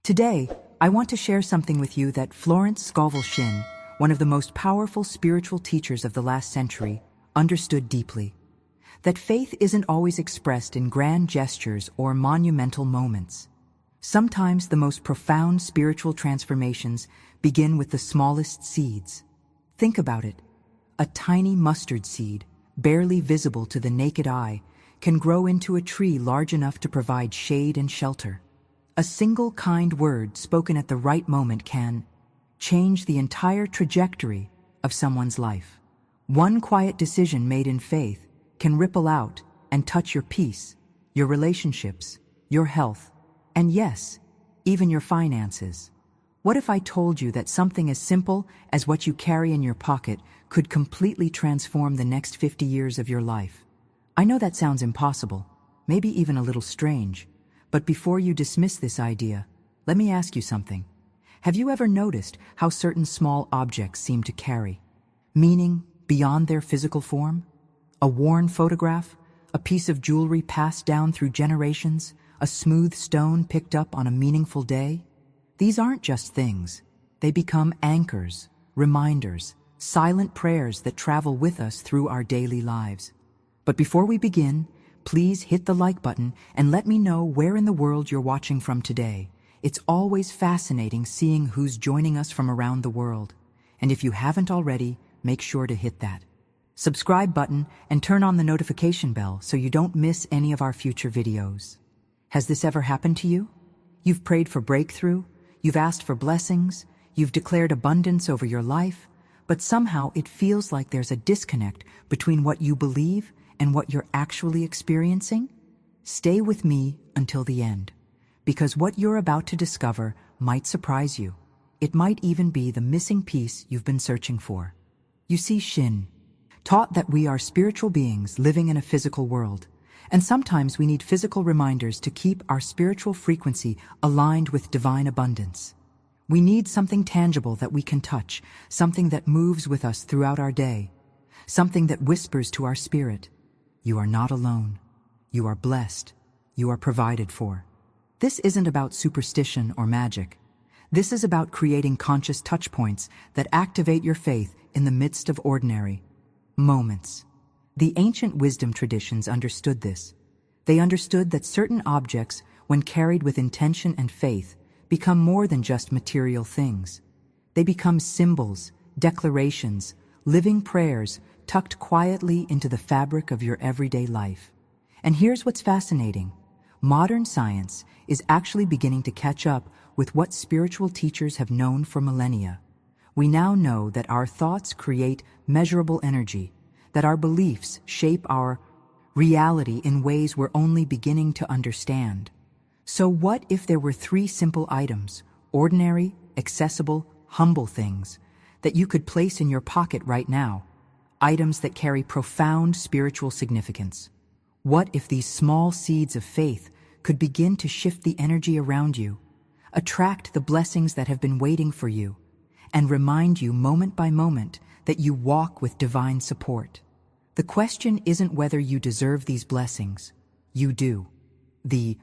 Today, I want to share something with you that Florence Scovel Shinn, one of the most powerful spiritual teachers of the last century, understood deeply. That faith isn't always expressed in grand gestures or monumental moments. Sometimes the most profound spiritual transformations begin with the smallest seeds. Think about it. A tiny mustard seed, barely visible to the naked eye, can grow into a tree large enough to provide shade and shelter. A single kind word spoken at the right moment can change the entire trajectory of someone's life. One quiet decision made in faith can ripple out and touch your peace, your relationships, your health, and yes, even your finances. What if I told you that something as simple as what you carry in your pocket could completely transform the next 50 years of your life? I know that sounds impossible, maybe even a little strange, but before you dismiss this idea, let me ask you something. Have you ever noticed how certain small objects seem to carry meaning beyond their physical form? A worn photograph, a piece of jewelry passed down through generations, a smooth stone picked up on a meaningful day? These aren't just things. They become anchors, reminders, silent prayers that travel with us through our daily lives. But before we begin, please hit the like button and let me know where in the world you're watching from today. It's always fascinating seeing who's joining us from around the world. And if you haven't already, make sure to hit that subscribe button and turn on the notification bell so you don't miss any of our future videos. Has this ever happened to you? You've prayed for breakthrough, you've asked for blessings, you've declared abundance over your life, but somehow it feels like there's a disconnect between what you believe and what you're actually experiencing? Stay with me until the end, because what you're about to discover might surprise you. It might even be the missing piece you've been searching for. You see, Shinn taught that we are spiritual beings living in a physical world, and sometimes we need physical reminders to keep our spiritual frequency aligned with divine abundance. We need something tangible that we can touch, something that moves with us throughout our day, something that whispers to our spirit, "You are not alone. You are blessed. You are provided for." This isn't about superstition or magic. This is about creating conscious touch points that activate your faith in the midst of ordinary moments. The ancient wisdom traditions understood this. They understood that certain objects, when carried with intention and faith, become more than just material things. They become symbols, declarations, living prayers tucked quietly into the fabric of your everyday life. And here's what's fascinating. Modern science is actually beginning to catch up with what spiritual teachers have known for millennia. We now know that our thoughts create measurable energy, that our beliefs shape our reality in ways we're only beginning to understand. So what if there were 3 simple items, ordinary, accessible, humble things, that you could place in your pocket right now, items that carry profound spiritual significance? What if these small seeds of faith could begin to shift the energy around you, attract the blessings that have been waiting for you, and remind you moment by moment that you walk with divine support? The question isn't whether you deserve these blessings. You do. The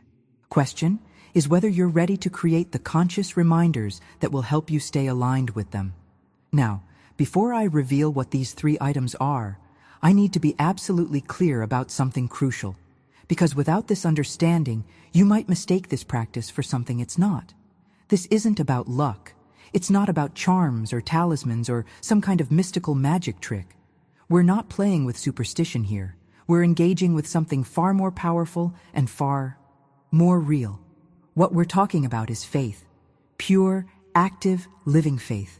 question is whether you're ready to create the conscious reminders that will help you stay aligned with them. Now, before I reveal what these 3 items are, I need to be absolutely clear about something crucial, because without this understanding, you might mistake this practice for something it's not. This isn't about luck. It's not about charms or talismans or some kind of mystical magic trick. We're not playing with superstition here. We're engaging with something far more powerful and far more real. What we're talking about is faith. Pure, active, living faith.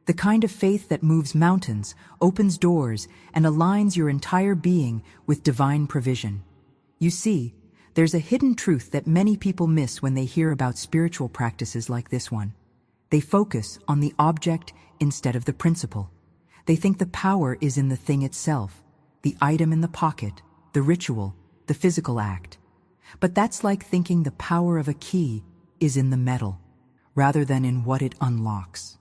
The kind of faith that moves mountains, opens doors, and aligns your entire being with divine provision. You see, there's a hidden truth that many people miss when they hear about spiritual practices like this one. They focus on the object instead of the principle. They think the power is in the thing itself, the item in the pocket, the ritual, the physical act. But that's like thinking the power of a key is in the metal, rather than in what it unlocks.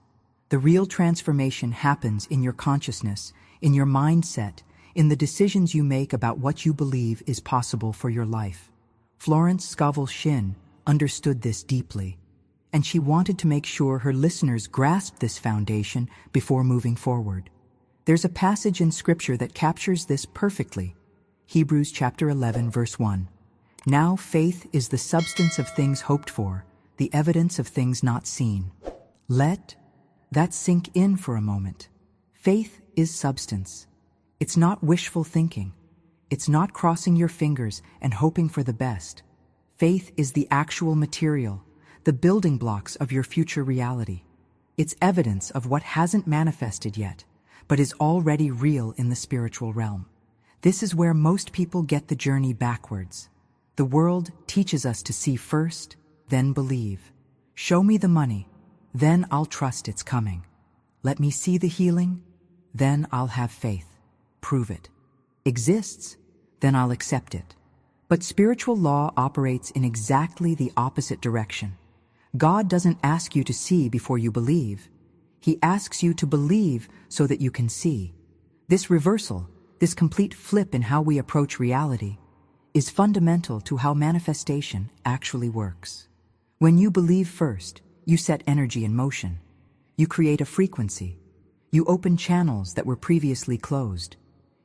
The real transformation happens in your consciousness, in your mindset, in the decisions you make about what you believe is possible for your life. Florence Scovel Shinn understood this deeply. and she wanted to make sure her listeners grasped this foundation before moving forward. There's a passage in Scripture that captures this perfectly. Hebrews chapter 11, verse 1. Now faith is the substance of things hoped for, the evidence of things not seen. Let that sink in for a moment. Faith is substance. It's not wishful thinking. It's not crossing your fingers and hoping for the best. Faith is the actual material, the building blocks of your future reality. It's evidence of what hasn't manifested yet, but is already real in the spiritual realm. This is where most people get the journey backwards. The world teaches us to see first, then believe. Show me the money, then I'll trust it's coming. Let me see the healing, then I'll have faith. Prove it. Exists, then I'll accept it. But spiritual law operates in exactly the opposite direction. God doesn't ask you to see before you believe. He asks you to believe so that you can see. This reversal, this complete flip in how we approach reality, is fundamental to how manifestation actually works. When you believe first, you set energy in motion. You create a frequency. You open channels that were previously closed.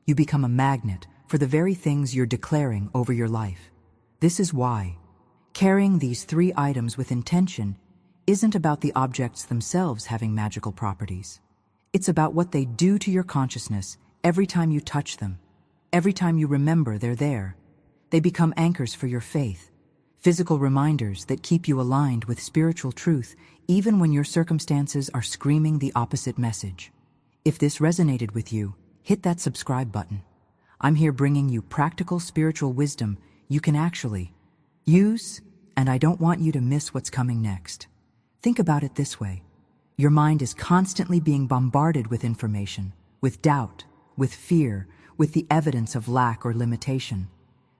You become a magnet for the very things you're declaring over your life. This is why carrying these 3 items with intention isn't about the objects themselves having magical properties. It's about what they do to your consciousness every time you touch them, every time you remember they're there. They become anchors for your faith, physical reminders that keep you aligned with spiritual truth even when your circumstances are screaming the opposite message. If this resonated with you, hit that subscribe button. I'm here bringing you practical spiritual wisdom you can actually use, and I don't want you to miss what's coming next. Think about it this way. Your mind is constantly being bombarded with information, with doubt, with fear, with the evidence of lack or limitation.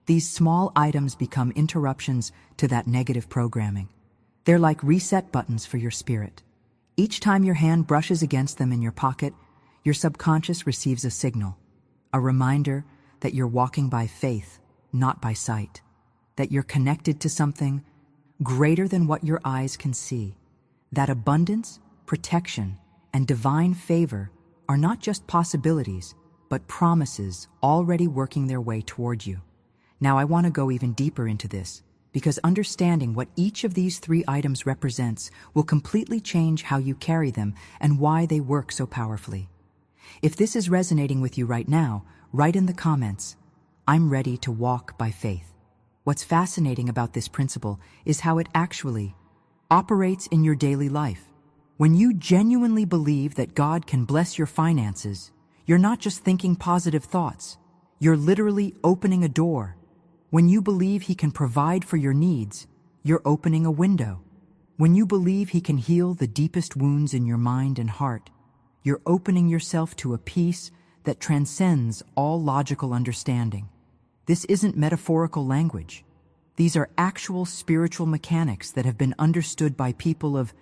These small items become interruptions to that negative programming. They're like reset buttons for your spirit. Each time your hand brushes against them in your pocket, your subconscious receives a signal, a reminder that you're walking by faith, not by sight, that you're connected to something greater than what your eyes can see, that abundance, protection, and divine favor are not just possibilities, but promises already working their way toward you. Now I want to go even deeper into this, because understanding what each of these 3 items represents will completely change how you carry them and why they work so powerfully. If this is resonating with you right now, write in the comments, "I'm ready to walk by faith." What's fascinating about this principle is how it actually operates in your daily life. When you genuinely believe that God can bless your finances, you're not just thinking positive thoughts. You're literally opening a door. When you believe He can provide for your needs, you're opening a window. When you believe He can heal the deepest wounds in your mind and heart, you're opening yourself to a peace that transcends all logical understanding. This isn't metaphorical language. These are actual spiritual mechanics that have been understood by people of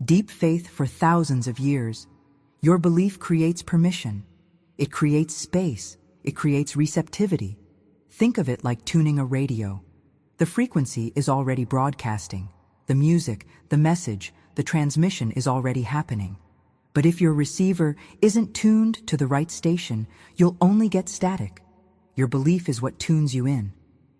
deep faith for thousands of years. Your belief creates permission. It creates space. It creates receptivity. Think of it like tuning a radio. The frequency is already broadcasting. The music, the message, the transmission is already happening. But if your receiver isn't tuned to the right station, you'll only get static. Your belief is what tunes you in.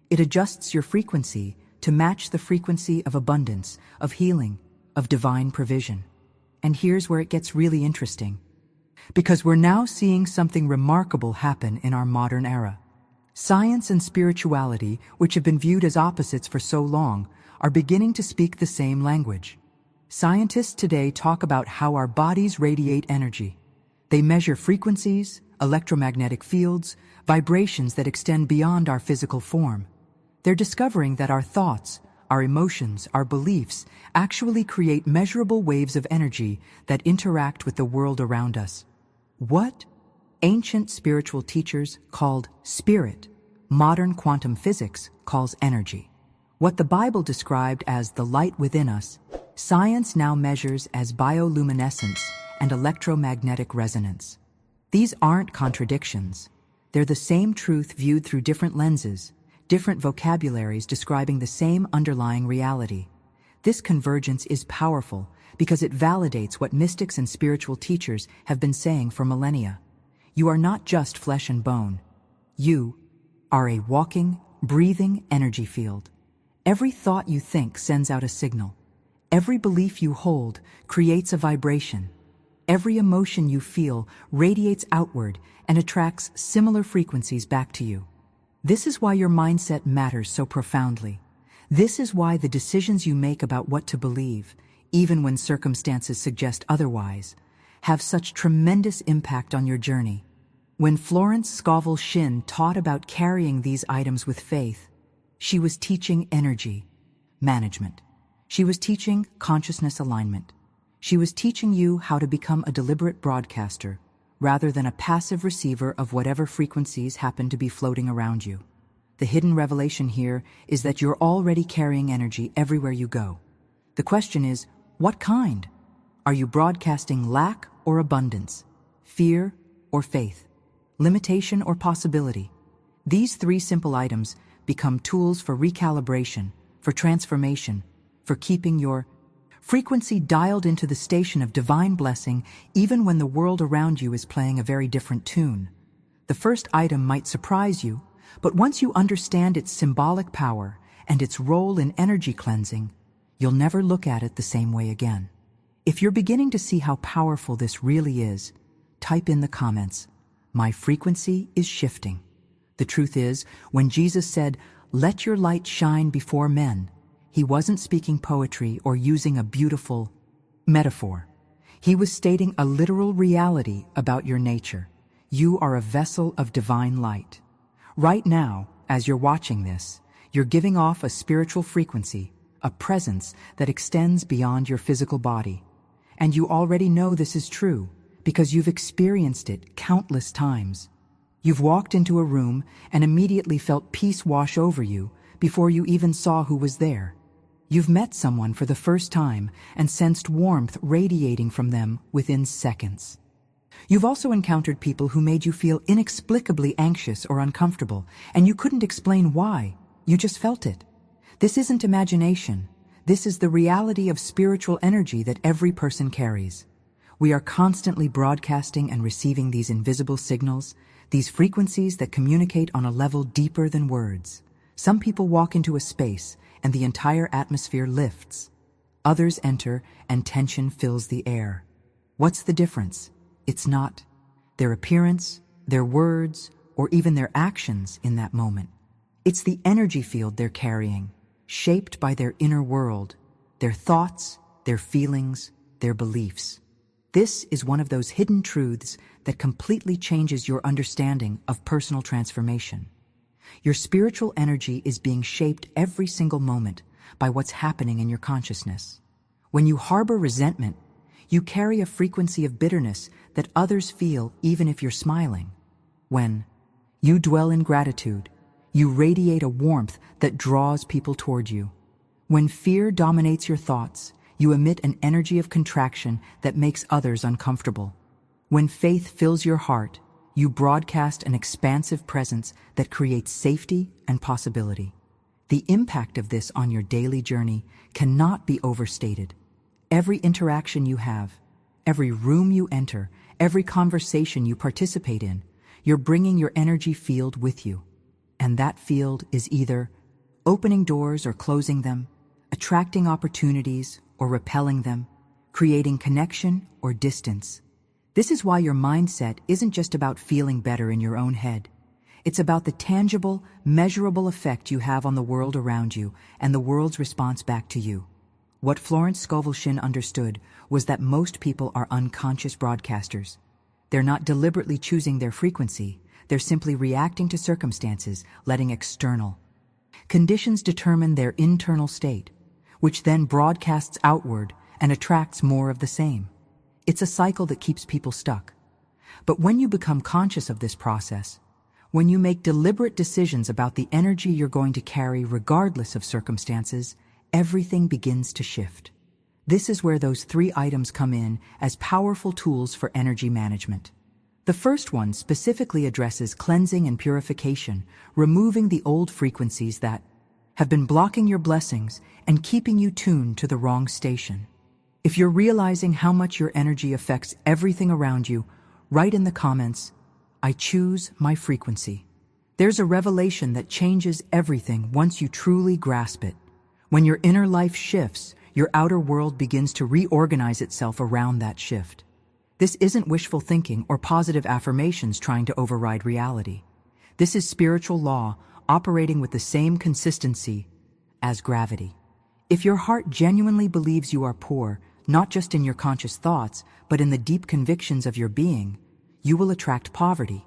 It adjusts your frequency to match the frequency of abundance, of healing, of divine provision. And here's where it gets really interesting. Because we're now seeing something remarkable happen in our modern era. Science and spirituality, which have been viewed as opposites for so long, are beginning to speak the same language. Scientists today talk about how our bodies radiate energy. They measure frequencies, electromagnetic fields, vibrations that extend beyond our physical form. They're discovering that our thoughts, our emotions, our beliefs actually create measurable waves of energy that interact with the world around us. What ancient spiritual teachers called spirit, modern quantum physics calls energy. What the Bible described as the light within us, science now measures as bioluminescence and electromagnetic resonance. These aren't contradictions. They're the same truth viewed through different lenses, different vocabularies describing the same underlying reality. This convergence is powerful because it validates what mystics and spiritual teachers have been saying for millennia. You are not just flesh and bone. You are a walking, breathing energy field. Every thought you think sends out a signal. Every belief you hold creates a vibration. Every emotion you feel radiates outward and attracts similar frequencies back to you. This is why your mindset matters so profoundly. This is why the decisions you make about what to believe, even when circumstances suggest otherwise, have such tremendous impact on your journey. When Florence Scovel Shinn taught about carrying these items with faith, she was teaching energy management. She was teaching consciousness alignment. She was teaching you how to become a deliberate broadcaster rather than a passive receiver of whatever frequencies happen to be floating around you. The hidden revelation here is that you're already carrying energy everywhere you go. The question is, what kind? Are you broadcasting lack or abundance, fear or faith, limitation or possibility? These three simple items become tools for recalibration, for transformation, for keeping your frequency dialed into the station of divine blessing even when the world around you is playing a very different tune. The first item might surprise you, but once you understand its symbolic power and its role in energy cleansing, you'll never look at it the same way again. If you're beginning to see how powerful this really is, type in the comments, "My frequency is shifting." The truth is, when Jesus said, "Let your light shine before men," he wasn't speaking poetry or using a beautiful metaphor. He was stating a literal reality about your nature. You are a vessel of divine light. Right now, as you're watching this, you're giving off a spiritual frequency, a presence that extends beyond your physical body. And you already know this is true because you've experienced it countless times. You've walked into a room and immediately felt peace wash over you before you even saw who was there. You've met someone for the first time and sensed warmth radiating from them within seconds. You've also encountered people who made you feel inexplicably anxious or uncomfortable, and you couldn't explain why. You just felt it. This isn't imagination. This is the reality of spiritual energy that every person carries. We are constantly broadcasting and receiving these invisible signals, these frequencies that communicate on a level deeper than words. Some people walk into a space and the entire atmosphere lifts. Others enter and tension fills the air. What's the difference? It's not their appearance, their words, or even their actions in that moment. It's the energy field they're carrying, shaped by their inner world, their thoughts, their feelings, their beliefs. This is one of those hidden truths that completely changes your understanding of personal transformation. Your spiritual energy is being shaped every single moment by what's happening in your consciousness. When you harbor resentment, you carry a frequency of bitterness that others feel even if you're smiling. When you dwell in gratitude, you radiate a warmth that draws people toward you. When fear dominates your thoughts, you emit an energy of contraction that makes others uncomfortable. When faith fills your heart, you broadcast an expansive presence that creates safety and possibility. The impact of this on your daily journey cannot be overstated. Every interaction you have, every room you enter, every conversation you participate in, you're bringing your energy field with you. And that field is either opening doors or closing them, attracting opportunities or repelling them, creating connection or distance. This is why your mindset isn't just about feeling better in your own head. It's about the tangible, measurable effect you have on the world around you and the world's response back to you. What Florence Scovel Shinn understood was that most people are unconscious broadcasters. They're not deliberately choosing their frequency. They're simply reacting to circumstances, letting external conditions determine their internal state, which then broadcasts outward and attracts more of the same. It's a cycle that keeps people stuck. But when you become conscious of this process, when you make deliberate decisions about the energy you're going to carry regardless of circumstances, everything begins to shift. This is where those three items come in as powerful tools for energy management. The first one specifically addresses cleansing and purification, removing the old frequencies that have been blocking your blessings and keeping you tuned to the wrong station. If you're realizing how much your energy affects everything around you, write in the comments, "I choose my frequency." There's a revelation that changes everything once you truly grasp it. When your inner life shifts, your outer world begins to reorganize itself around that shift. This isn't wishful thinking or positive affirmations trying to override reality. This is spiritual law operating with the same consistency as gravity. If your heart genuinely believes you are poor, not just in your conscious thoughts, but in the deep convictions of your being, you will attract poverty.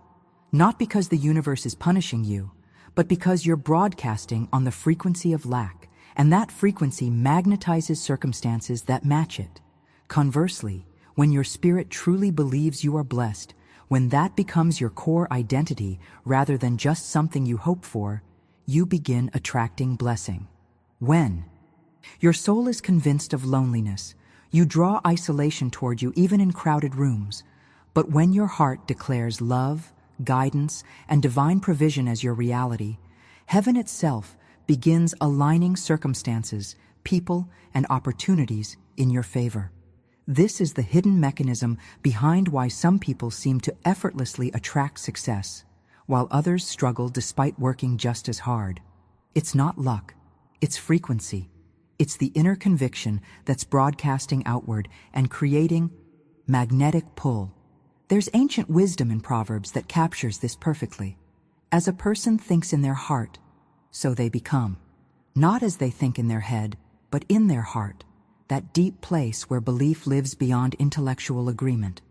Not because the universe is punishing you, but because you're broadcasting on the frequency of lack, and that frequency magnetizes circumstances that match it. Conversely, when your spirit truly believes you are blessed, when that becomes your core identity rather than just something you hope for, you begin attracting blessing. When your soul is convinced of loneliness, you draw isolation toward you even in crowded rooms. But when your heart declares love, guidance, and divine provision as your reality, heaven itself begins aligning circumstances, people, and opportunities in your favor. This is the hidden mechanism behind why some people seem to effortlessly attract success, while others struggle despite working just as hard. It's not luck, it's frequency. It's the inner conviction that's broadcasting outward and creating magnetic pull. There's ancient wisdom in Proverbs that captures this perfectly. As a person thinks in their heart, so they become. Not as they think in their head, but in their heart, that deep place where belief lives beyond intellectual agreement.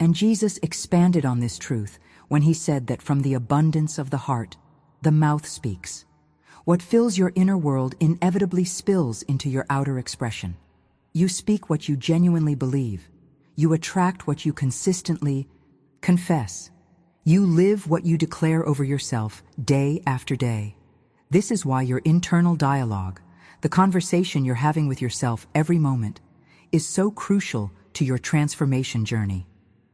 And Jesus expanded on this truth when he said that from the abundance of the heart, the mouth speaks. What fills your inner world inevitably spills into your outer expression. You speak what you genuinely believe. You attract what you consistently confess. You live what you declare over yourself day after day. This is why your internal dialogue, the conversation you're having with yourself every moment, is so crucial to your transformation journey.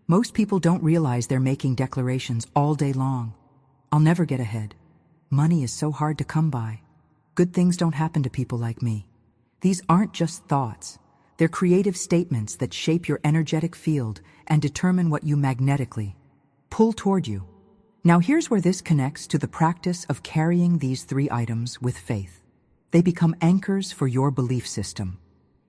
Most people don't realize they're making declarations all day long. I'll never get ahead. Money is so hard to come by. Good things don't happen to people like me. These aren't just thoughts. They're creative statements that shape your energetic field and determine what you magnetically pull toward you. Now here's where this connects to the practice of carrying these 3 items with faith. They become anchors for your belief system.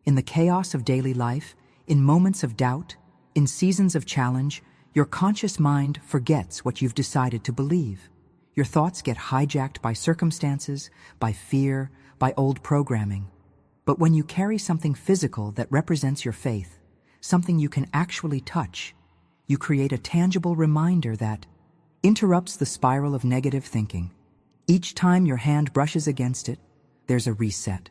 In the chaos of daily life, in moments of doubt, in seasons of challenge, your conscious mind forgets what you've decided to believe. Your thoughts get hijacked by circumstances, by fear, by old programming. But when you carry something physical that represents your faith, something you can actually touch, you create a tangible reminder that interrupts the spiral of negative thinking. Each time your hand brushes against it, there's a reset,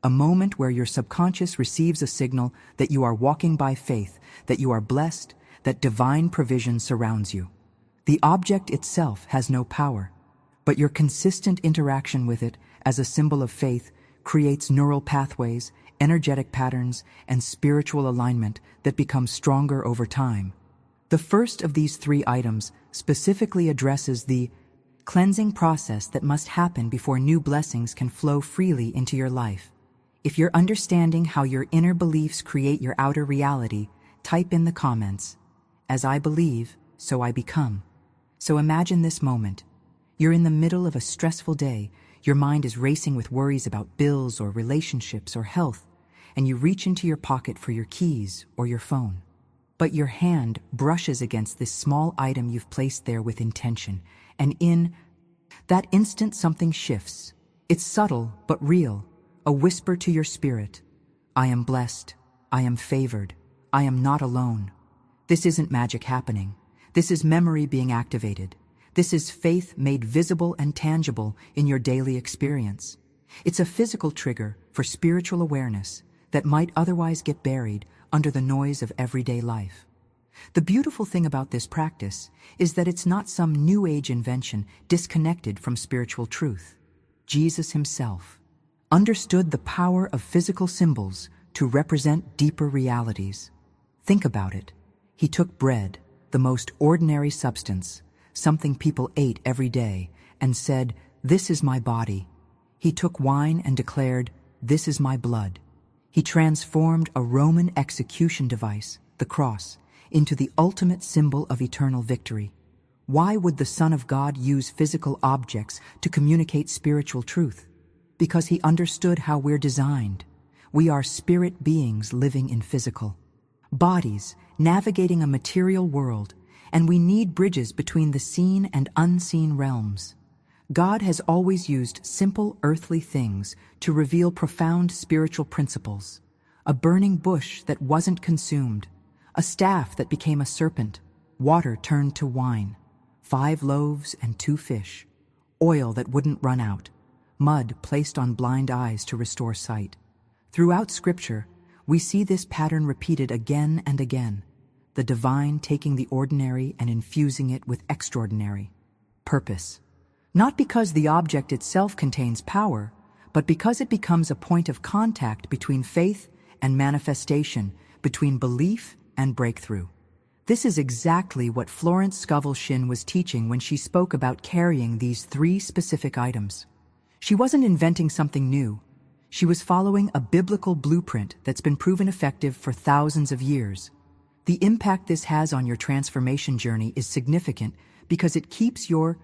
a moment where your subconscious receives a signal that you are walking by faith, that you are blessed, that divine provision surrounds you. The object itself has no power, but your consistent interaction with it as a symbol of faith creates neural pathways, energetic patterns, and spiritual alignment that become stronger over time. The first of these 3 items specifically addresses the cleansing process that must happen before new blessings can flow freely into your life. If you're understanding how your inner beliefs create your outer reality, type in the comments, "As I believe, so I become." So imagine this moment. You're in the middle of a stressful day. Your mind is racing with worries about bills or relationships or health, and you reach into your pocket for your keys or your phone. But your hand brushes against this small item you've placed there with intention, and in that instant something shifts. It's subtle but real, a whisper to your spirit. I am blessed. I am favored. I am not alone. This isn't magic happening. This is memory being activated. This is faith made visible and tangible in your daily experience. It's a physical trigger for spiritual awareness that might otherwise get buried under the noise of everyday life. The beautiful thing about this practice is that it's not some new age invention disconnected from spiritual truth. Jesus himself understood the power of physical symbols to represent deeper realities. Think about it. He took bread, the most ordinary substance, something people ate every day, and said, "This is my body." He took wine and declared, "This is my blood." He transformed a Roman execution device, the cross, into the ultimate symbol of eternal victory. Why would the Son of God use physical objects to communicate spiritual truth? Because he understood how we're designed. We are spirit beings living in physical bodies, navigating a material world, and we need bridges between the seen and unseen realms. God has always used simple earthly things to reveal profound spiritual principles. A burning bush that wasn't consumed, a staff that became a serpent, water turned to wine, 5 loaves and 2 fish, oil that wouldn't run out, mud placed on blind eyes to restore sight. Throughout Scripture, we see this pattern repeated again and again, the divine taking the ordinary and infusing it with extraordinary purpose. Not because the object itself contains power, but because it becomes a point of contact between faith and manifestation, between belief and breakthrough. This is exactly what Florence Scovel Shinn was teaching when she spoke about carrying these 3 specific items. She wasn't inventing something new. She was following a biblical blueprint that's been proven effective for thousands of years. The impact this has on your transformation journey is significant because it keeps your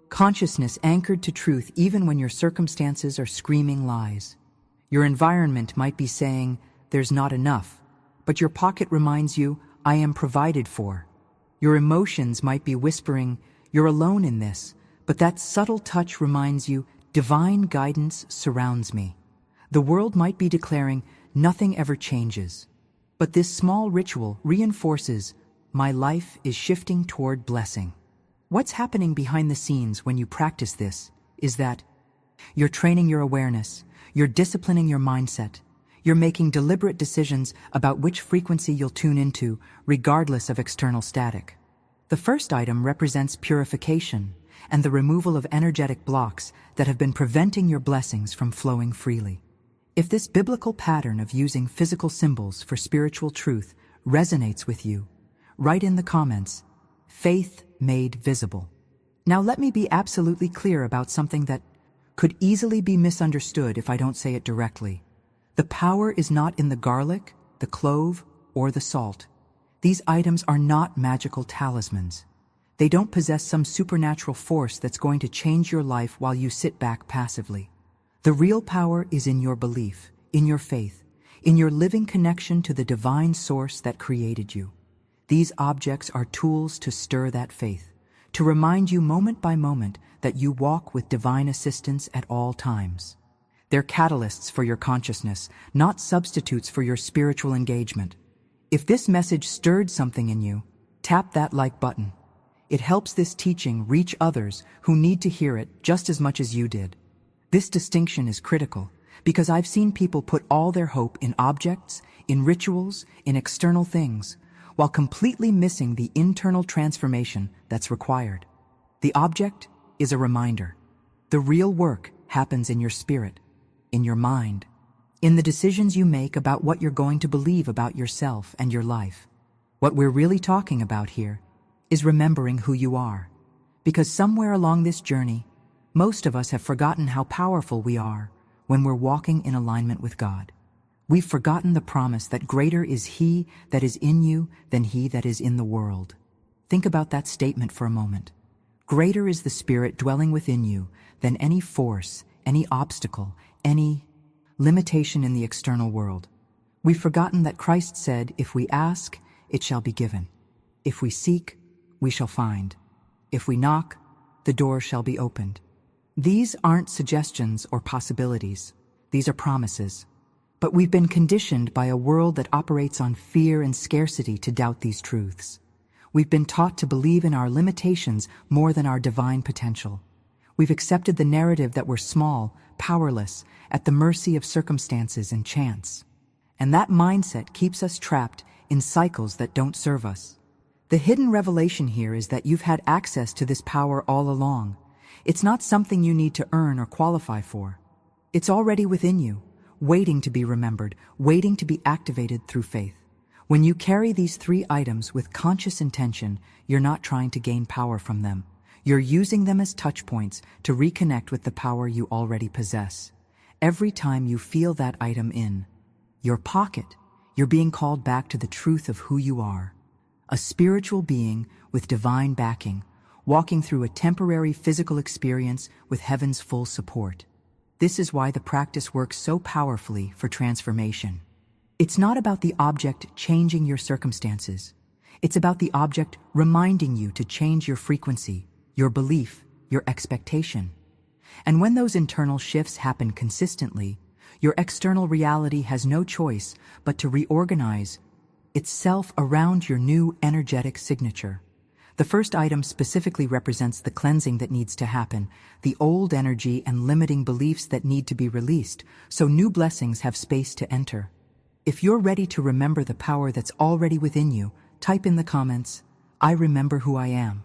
consciousness anchored to truth even when your circumstances are screaming lies. Your environment might be saying, "There's not enough," but your pocket reminds you, "I am provided for." Your emotions might be whispering, "You're alone in this," but that subtle touch reminds you, "Divine guidance surrounds me." The world might be declaring, "Nothing ever changes," but this small ritual reinforces, "My life is shifting toward blessing." What's happening behind the scenes when you practice this is that you're training your awareness, you're disciplining your mindset, you're making deliberate decisions about which frequency you'll tune into, regardless of external static. The first item represents purification and the removal of energetic blocks that have been preventing your blessings from flowing freely. If this biblical pattern of using physical symbols for spiritual truth resonates with you, write in the comments, "Faith made visible." Now let me be absolutely clear about something that could easily be misunderstood if I don't say it directly. The power is not in the garlic, the clove, or the salt. These items are not magical talismans. They don't possess some supernatural force that's going to change your life while you sit back passively. The real power is in your belief, in your faith, in your living connection to the divine source that created you. These objects are tools to stir that faith, to remind you moment by moment that you walk with divine assistance at all times. They're catalysts for your consciousness, not substitutes for your spiritual engagement. If this message stirred something in you, tap that like button. It helps this teaching reach others who need to hear it just as much as you did. This distinction is critical because I've seen people put all their hope in objects, in rituals, in external things, while completely missing the internal transformation that's required. The object is a reminder. The real work happens in your spirit, in your mind, in the decisions you make about what you're going to believe about yourself and your life. What we're really talking about here is remembering who you are. Because somewhere along this journey, most of us have forgotten how powerful we are when we're walking in alignment with God. We've forgotten the promise that greater is He that is in you than he that is in the world. Think about that statement for a moment. Greater is the Spirit dwelling within you than any force, any obstacle, any limitation in the external world. We've forgotten that Christ said, "If we ask, it shall be given. If we seek, we shall find. If we knock, the door shall be opened." These aren't suggestions or possibilities. These are promises. But we've been conditioned by a world that operates on fear and scarcity to doubt these truths. We've been taught to believe in our limitations more than our divine potential. We've accepted the narrative that we're small, powerless, at the mercy of circumstances and chance. And that mindset keeps us trapped in cycles that don't serve us. The hidden revelation here is that you've had access to this power all along. It's not something you need to earn or qualify for. It's already within you, waiting to be remembered, waiting to be activated through faith. When you carry these 3 items with conscious intention, you're not trying to gain power from them. You're using them as touch points to reconnect with the power you already possess. Every time you feel that item in your pocket, you're being called back to the truth of who you are. A spiritual being with divine backing, walking through a temporary physical experience with heaven's full support. This is why the practice works so powerfully for transformation. It's not about the object changing your circumstances. It's about the object reminding you to change your frequency, your belief, your expectation. And when those internal shifts happen consistently, your external reality has no choice but to reorganize itself around your new energetic signature. The first item specifically represents the cleansing that needs to happen, the old energy and limiting beliefs that need to be released, so new blessings have space to enter. If you're ready to remember the power that's already within you, type in the comments, "I remember who I am."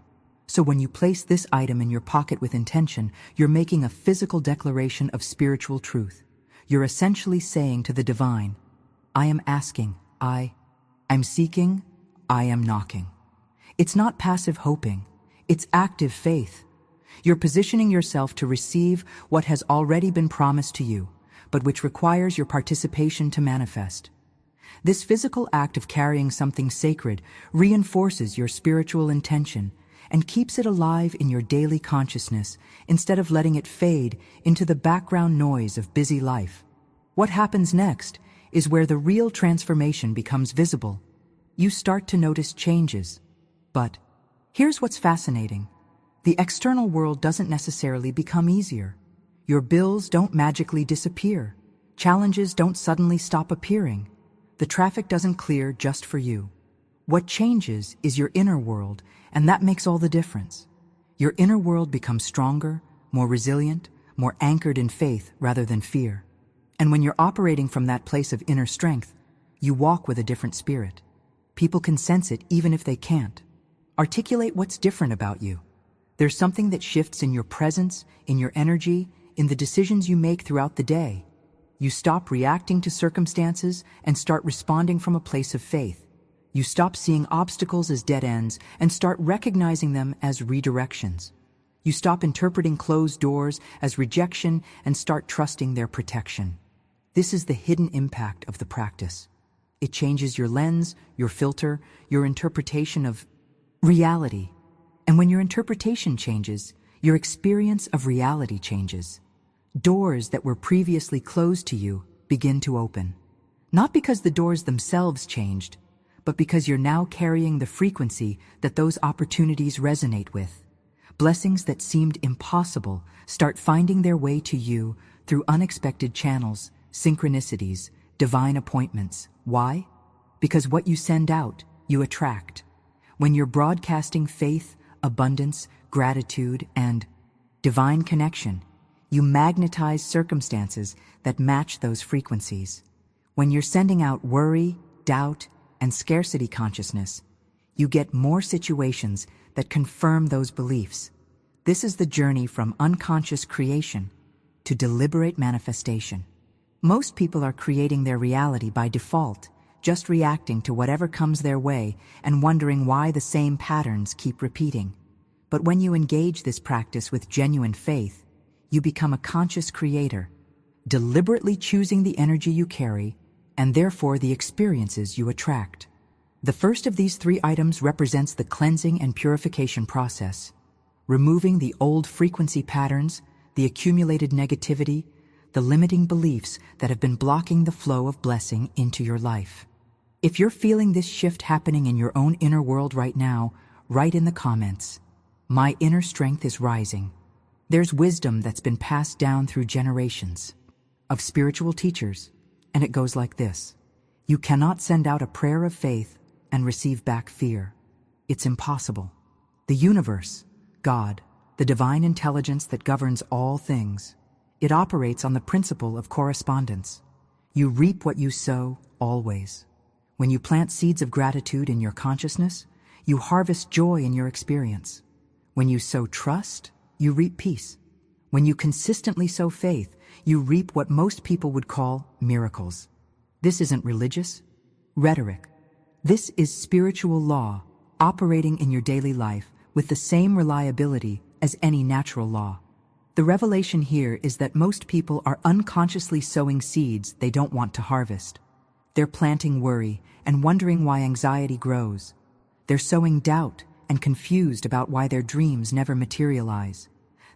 So when you place this item in your pocket with intention, you're making a physical declaration of spiritual truth. You're essentially saying to the divine, "I am asking, I'm seeking, I am knocking." It's not passive hoping, it's active faith. You're positioning yourself to receive what has already been promised to you, but which requires your participation to manifest. This physical act of carrying something sacred reinforces your spiritual intention and keeps it alive in your daily consciousness instead of letting it fade into the background noise of busy life. What happens next is where the real transformation becomes visible. You start to notice changes. But here's what's fascinating. The external world doesn't necessarily become easier. Your bills don't magically disappear. Challenges don't suddenly stop appearing. The traffic doesn't clear just for you. What changes is your inner world, and that makes all the difference. Your inner world becomes stronger, more resilient, more anchored in faith rather than fear. And when you're operating from that place of inner strength, you walk with a different spirit. People can sense it even if they can't. Articulate what's different about you. There's something that shifts in your presence, in your energy, in the decisions you make throughout the day. You stop reacting to circumstances and start responding from a place of faith. You stop seeing obstacles as dead ends and start recognizing them as redirections. You stop interpreting closed doors as rejection and start trusting their protection. This is the hidden impact of the practice. It changes your lens, your filter, your interpretation of reality. And when your interpretation changes, your experience of reality changes. Doors that were previously closed to you begin to open. Not because the doors themselves changed, but because you're now carrying the frequency that those opportunities resonate with. Blessings that seemed impossible start finding their way to you through unexpected channels, synchronicities, divine appointments. Why? Because what you send out, you attract. When you're broadcasting faith, abundance, gratitude, and divine connection, you magnetize circumstances that match those frequencies. When you're sending out worry, doubt, and scarcity consciousness, you get more situations that confirm those beliefs. This is the journey from unconscious creation to deliberate manifestation. Most people are creating their reality by default, just reacting to whatever comes their way and wondering why the same patterns keep repeating. But when you engage this practice with genuine faith, you become a conscious creator, deliberately choosing the energy you carry and therefore the experiences you attract. The first of these three items represents the cleansing and purification process, removing the old frequency patterns, the accumulated negativity, the limiting beliefs that have been blocking the flow of blessing into your life. If you're feeling this shift happening in your own inner world right now, write in the comments, "My inner strength is rising." There's wisdom that's been passed down through generations of spiritual teachers, and it goes like this. You cannot send out a prayer of faith and receive back fear. It's impossible. The universe, God, the divine intelligence that governs all things, it operates on the principle of correspondence. You reap what you sow, always. When you plant seeds of gratitude in your consciousness, you harvest joy in your experience. When you sow trust, you reap peace. When you consistently sow faith, you reap what most people would call miracles. This isn't religious rhetoric. This is spiritual law operating in your daily life with the same reliability as any natural law. The revelation here is that most people are unconsciously sowing seeds they don't want to harvest. They're planting worry and wondering why anxiety grows. They're sowing doubt and confused about why their dreams never materialize.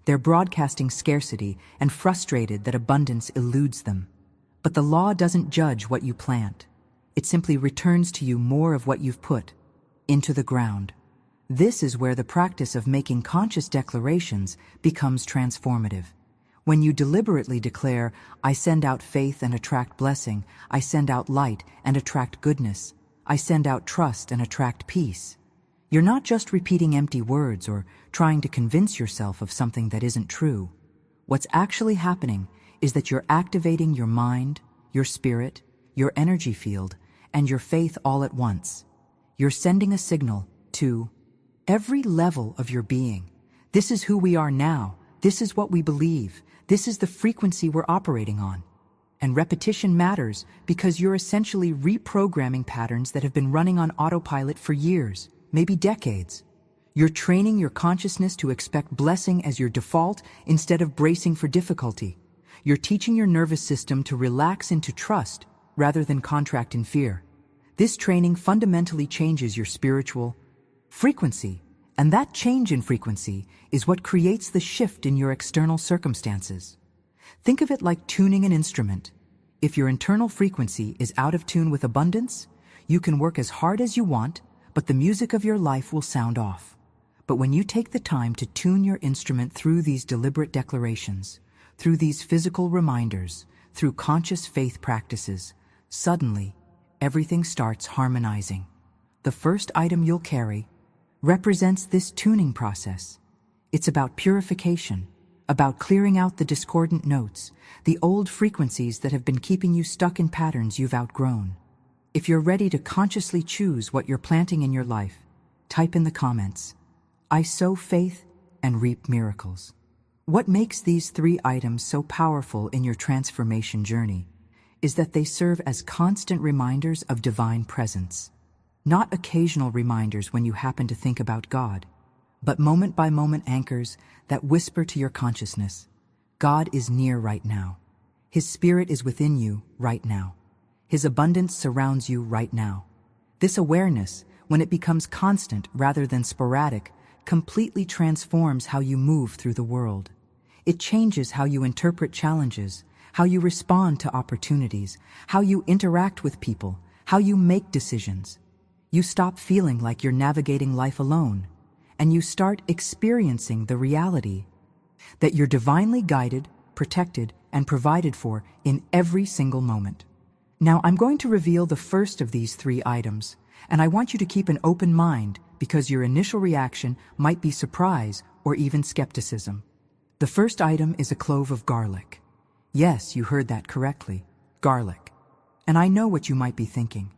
They're broadcasting scarcity and frustrated that abundance eludes them. But the law doesn't judge what you plant. It simply returns to you more of what you've put into the ground. This is where the practice of making conscious declarations becomes transformative. When you deliberately declare, I send out faith and attract blessing, I send out light and attract goodness, I send out trust and attract peace. You're not just repeating empty words or trying to convince yourself of something that isn't true. What's actually happening is that you're activating your mind, your spirit, your energy field, and your faith all at once. You're sending a signal to every level of your being. This is who we are now. This is what we believe. This is the frequency we're operating on. And repetition matters because you're essentially reprogramming patterns that have been running on autopilot for years, maybe decades. You're training your consciousness to expect blessing as your default instead of bracing for difficulty. You're teaching your nervous system to relax into trust rather than contract in fear. This training fundamentally changes your spiritual frequency, and that change in frequency is what creates the shift in your external circumstances. Think of it like tuning an instrument. If your internal frequency is out of tune with abundance, you can work as hard as you want, but the music of your life will sound off. But when you take the time to tune your instrument through these deliberate declarations, through these physical reminders, through conscious faith practices, suddenly, everything starts harmonizing. The first item you'll carry represents this tuning process. It's about purification, about clearing out the discordant notes, the old frequencies that have been keeping you stuck in patterns you've outgrown. If you're ready to consciously choose what you're planting in your life, type in the comments, I sow faith and reap miracles. What makes these 3 items so powerful in your transformation journey is that they serve as constant reminders of divine presence. Not occasional reminders when you happen to think about God, but moment-by-moment anchors that whisper to your consciousness, God is near right now. His Spirit is within you right now. His abundance surrounds you right now. This awareness, when it becomes constant rather than sporadic, completely transforms how you move through the world. It changes how you interpret challenges, how you respond to opportunities, how you interact with people, how you make decisions. You stop feeling like you're navigating life alone, and you start experiencing the reality that you're divinely guided, protected, and provided for in every single moment. Now, I'm going to reveal the first of these 3 items, and I want you to keep an open mind because your initial reaction might be surprise or even skepticism. The first item is a clove of garlic. Yes, you heard that correctly, garlic. And I know what you might be thinking.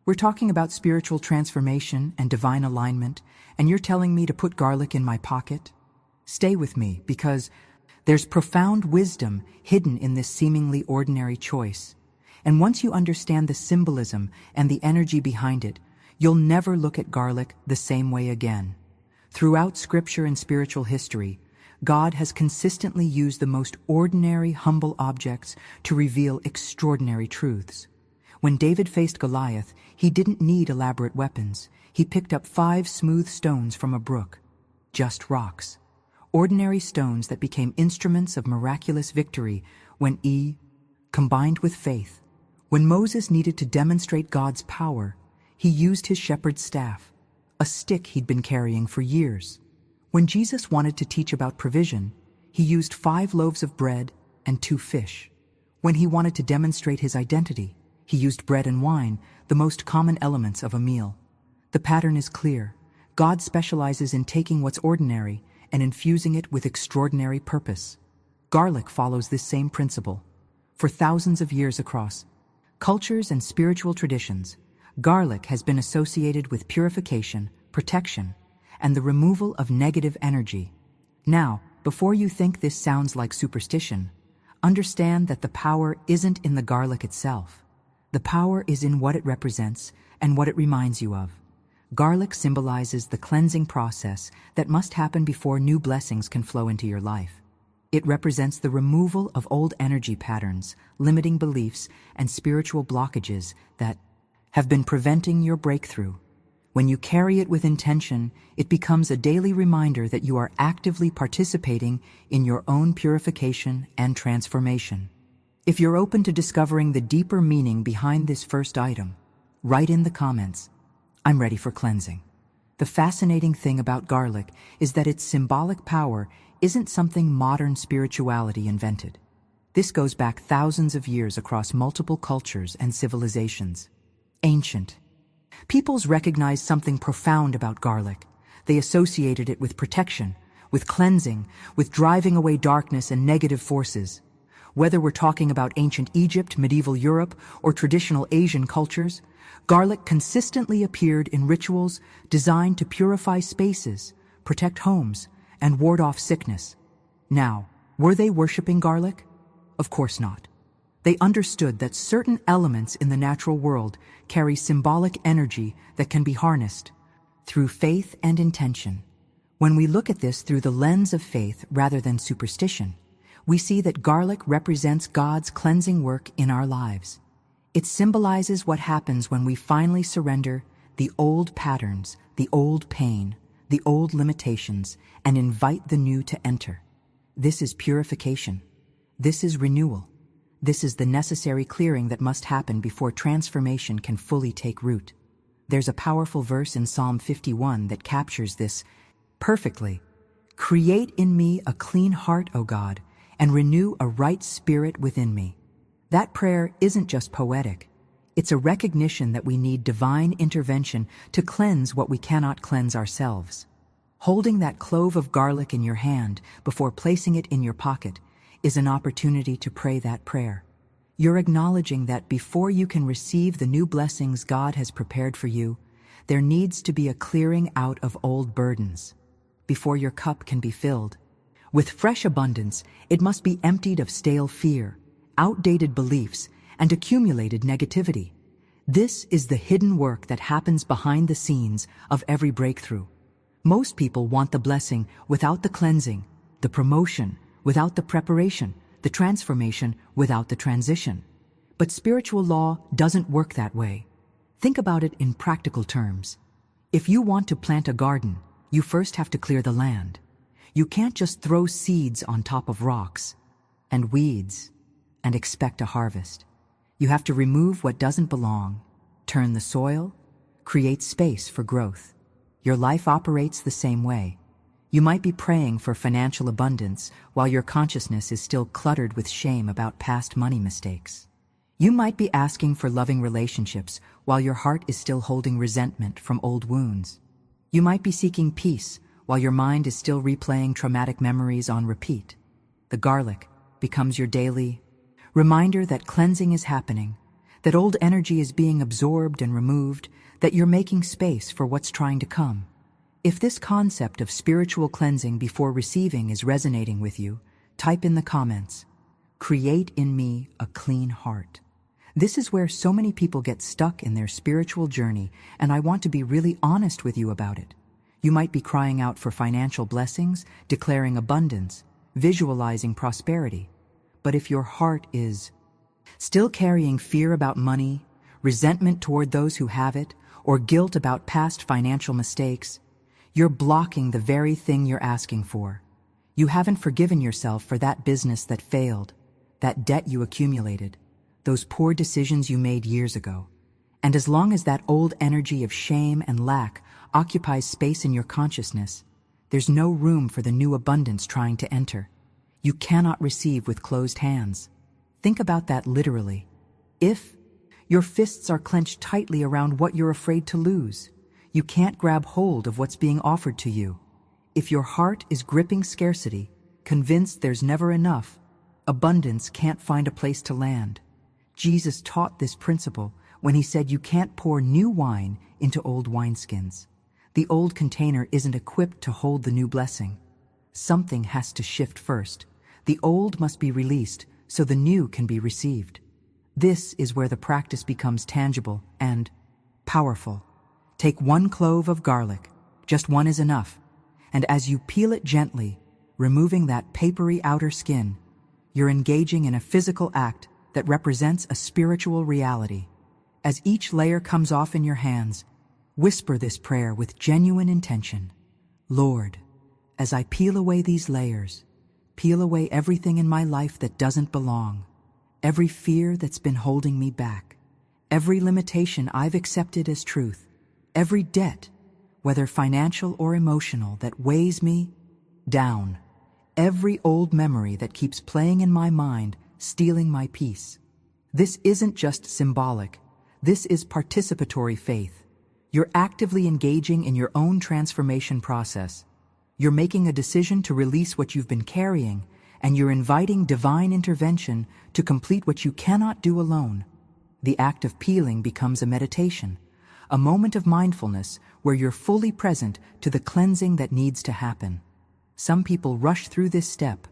We're talking about spiritual transformation and divine alignment, and you're telling me to put garlic in my pocket? Stay with me, because there's profound wisdom hidden in this seemingly ordinary choice. And once you understand the symbolism and the energy behind it, you'll never look at garlic the same way again. Throughout scripture and spiritual history, God has consistently used the most ordinary, humble objects to reveal extraordinary truths. When David faced Goliath, he didn't need elaborate weapons. He picked up 5 smooth stones from a brook, just rocks. Ordinary stones that became instruments of miraculous victory when combined with faith. When Moses needed to demonstrate God's power, he used his shepherd's staff, a stick he'd been carrying for years. When Jesus wanted to teach about provision, he used 5 loaves of bread and 2 fish. When he wanted to demonstrate his identity, he used bread and wine, the most common elements of a meal. The pattern is clear. God specializes in taking what's ordinary and infusing it with extraordinary purpose. Garlic follows this same principle. For thousands of years across cultures and spiritual traditions, garlic has been associated with purification, protection, and the removal of negative energy. Now, before you think this sounds like superstition, understand that the power isn't in the garlic itself. The power is in what it represents and what it reminds you of. Garlic symbolizes the cleansing process that must happen before new blessings can flow into your life. It represents the removal of old energy patterns, limiting beliefs, and spiritual blockages that have been preventing your breakthrough. When you carry it with intention, it becomes a daily reminder that you are actively participating in your own purification and transformation. If you're open to discovering the deeper meaning behind this first item, write in the comments, "I'm ready for cleansing." The fascinating thing about garlic is that its symbolic power isn't something modern spirituality invented. This goes back thousands of years across multiple cultures and civilizations. Ancient peoples recognized something profound about garlic. They associated it with protection, with cleansing, with driving away darkness and negative forces. Whether we're talking about ancient Egypt, medieval Europe, or traditional Asian cultures, garlic consistently appeared in rituals designed to purify spaces, protect homes, and ward off sickness. Now, were they worshiping garlic? Of course not. They understood that certain elements in the natural world carry symbolic energy that can be harnessed through faith and intention. When we look at this through the lens of faith rather than superstition, we see that garlic represents God's cleansing work in our lives. It symbolizes what happens when we finally surrender the old patterns, the old pain, the old limitations, and invite the new to enter. This is purification. This is renewal. This is the necessary clearing that must happen before transformation can fully take root. There's a powerful verse in Psalm 51 that captures this perfectly. "Create in me a clean heart, O God, and renew a right spirit within me." That prayer isn't just poetic. It's a recognition that we need divine intervention to cleanse what we cannot cleanse ourselves. Holding that clove of garlic in your hand before placing it in your pocket is an opportunity to pray that prayer. You're acknowledging that before you can receive the new blessings God has prepared for you, there needs to be a clearing out of old burdens. Before your cup can be filled with fresh abundance, it must be emptied of stale fear, outdated beliefs, and accumulated negativity. This is the hidden work that happens behind the scenes of every breakthrough. Most people want the blessing without the cleansing, the promotion without the preparation, the transformation without the transition. But spiritual law doesn't work that way. Think about it in practical terms. If you want to plant a garden, you first have to clear the land. You can't just throw seeds on top of rocks and weeds and expect a harvest. You have to remove what doesn't belong, turn the soil, create space for growth. Your life operates the same way. You might be praying for financial abundance while your consciousness is still cluttered with shame about past money mistakes. You might be asking for loving relationships while your heart is still holding resentment from old wounds. You might be seeking peace while your mind is still replaying traumatic memories on repeat. The garlic becomes your daily reminder that cleansing is happening, that old energy is being absorbed and removed, that you're making space for what's trying to come. If this concept of spiritual cleansing before receiving is resonating with you, type in the comments, "Create in me a clean heart." This is where so many people get stuck in their spiritual journey, and I want to be really honest with you about it. You might be crying out for financial blessings, declaring abundance, visualizing prosperity. But if your heart is still carrying fear about money, resentment toward those who have it, or guilt about past financial mistakes, you're blocking the very thing you're asking for. You haven't forgiven yourself for that business that failed, that debt you accumulated, those poor decisions you made years ago. And as long as that old energy of shame and lack occupies space in your consciousness, there's no room for the new abundance trying to enter. You cannot receive with closed hands. Think about that literally. If your fists are clenched tightly around what you're afraid to lose, you can't grab hold of what's being offered to you. If your heart is gripping scarcity, convinced there's never enough, abundance can't find a place to land. Jesus taught this principle when he said you can't pour new wine into old wineskins. The old container isn't equipped to hold the new blessing. Something has to shift first. The old must be released so the new can be received. This is where the practice becomes tangible and powerful. Take 1 clove of garlic, just 1 is enough, and as you peel it gently, removing that papery outer skin, you're engaging in a physical act that represents a spiritual reality. As each layer comes off in your hands, whisper this prayer with genuine intention. Lord, as I peel away these layers, peel away everything in my life that doesn't belong, every fear that's been holding me back, every limitation I've accepted as truth, every debt, whether financial or emotional, that weighs me down, every old memory that keeps playing in my mind, stealing my peace. This isn't just symbolic. This is participatory faith. You're actively engaging in your own transformation process. You're making a decision to release what you've been carrying, and you're inviting divine intervention to complete what you cannot do alone. The act of peeling becomes a meditation, a moment of mindfulness where you're fully present to the cleansing that needs to happen. Some people rush through this step,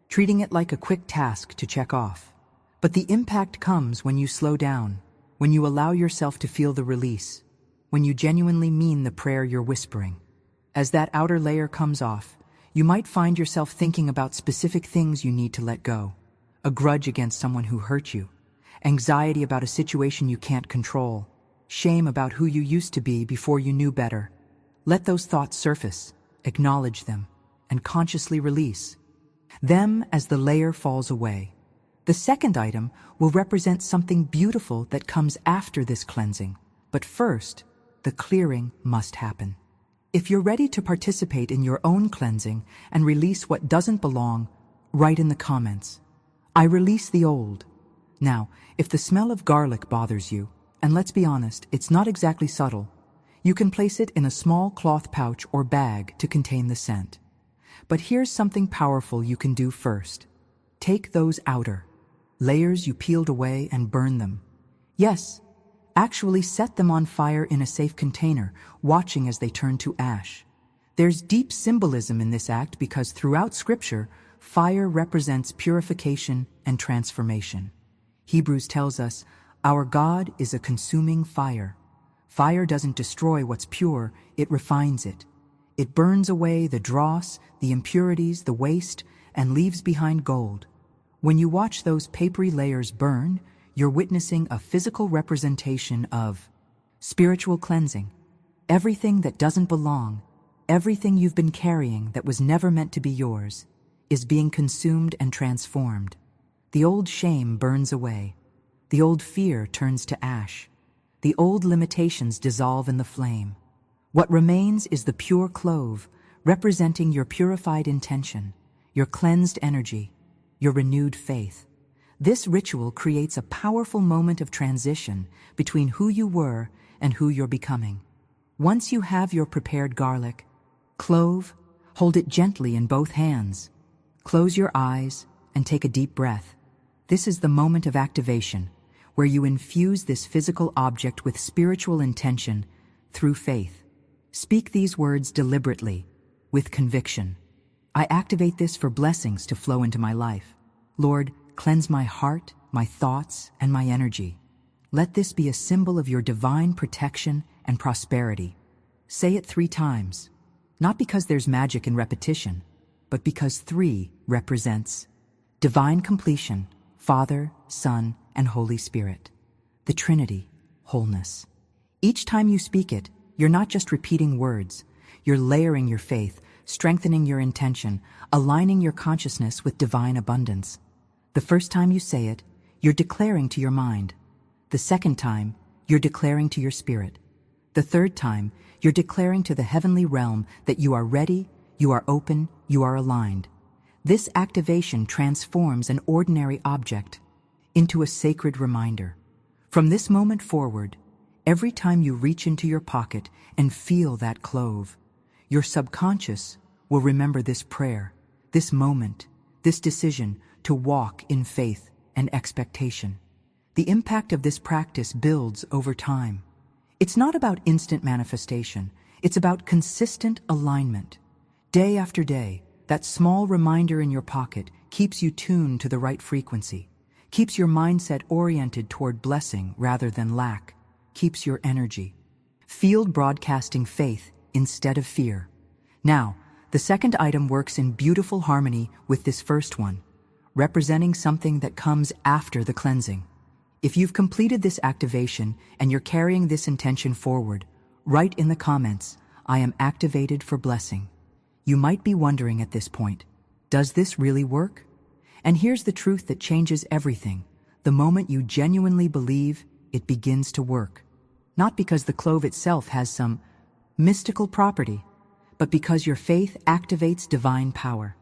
treating it like a quick task to check off. But the impact comes when you slow down, when you allow yourself to feel the release, when you genuinely mean the prayer you're whispering. As that outer layer comes off, you might find yourself thinking about specific things you need to let go. A grudge against someone who hurt you, anxiety about a situation you can't control, shame about who you used to be before you knew better. Let those thoughts surface, acknowledge them, and consciously release them as the layer falls away. The second item will represent something beautiful that comes after this cleansing, but first, the clearing must happen. If you're ready to participate in your own cleansing and release what doesn't belong, write in the comments, I release the old. Now, if the smell of garlic bothers you, and let's be honest, it's not exactly subtle, you can place it in a small cloth pouch or bag to contain the scent. But here's something powerful you can do first. Take those outer layers you peeled away and burn them. Yes, actually set them on fire in a safe container, watching as they turn to ash. There's deep symbolism in this act because throughout Scripture, fire represents purification and transformation. Hebrews tells us, our God is a consuming fire. Fire doesn't destroy what's pure, it refines it. It burns away the dross, the impurities, the waste, and leaves behind gold. When you watch those papery layers burn, you're witnessing a physical representation of spiritual cleansing. Everything that doesn't belong, everything you've been carrying that was never meant to be yours, is being consumed and transformed. The old shame burns away. The old fear turns to ash. The old limitations dissolve in the flame. What remains is the pure clove, representing your purified intention, your cleansed energy, your renewed faith. This ritual creates a powerful moment of transition between who you were and who you're becoming. Once you have your prepared garlic, clove, hold it gently in both hands. Close your eyes and take a deep breath. This is the moment of activation, where you infuse this physical object with spiritual intention through faith. Speak these words deliberately, with conviction. I activate this for blessings to flow into my life. Lord, cleanse my heart, my thoughts, and my energy. Let this be a symbol of your divine protection and prosperity. Say it 3 times, not because there's magic in repetition, but because 3 represents divine completion, Father, Son, and Holy Spirit. The Trinity, wholeness. Each time you speak it, you're not just repeating words, you're layering your faith, strengthening your intention, aligning your consciousness with divine abundance. The first time you say it, you're declaring to your mind. The second time, you're declaring to your spirit. The third time, you're declaring to the heavenly realm that you are ready, you are open, you are aligned. This activation transforms an ordinary object into a sacred reminder. From this moment forward, every time you reach into your pocket and feel that clove, your subconscious will remember this prayer, this moment, this decision to walk in faith and expectation. The impact of this practice builds over time. It's not about instant manifestation, it's about consistent alignment. Day after day, that small reminder in your pocket keeps you tuned to the right frequency, keeps your mindset oriented toward blessing rather than lack, keeps your energy field broadcasting faith instead of fear. Now, the second item works in beautiful harmony with this first one, representing something that comes after the cleansing. If you've completed this activation and you're carrying this intention forward, write in the comments, "I am activated for blessing." You might be wondering at this point, does this really work? And here's the truth that changes everything. The moment you genuinely believe, it begins to work. Not because the clove itself has some mystical property, but because your faith activates divine power.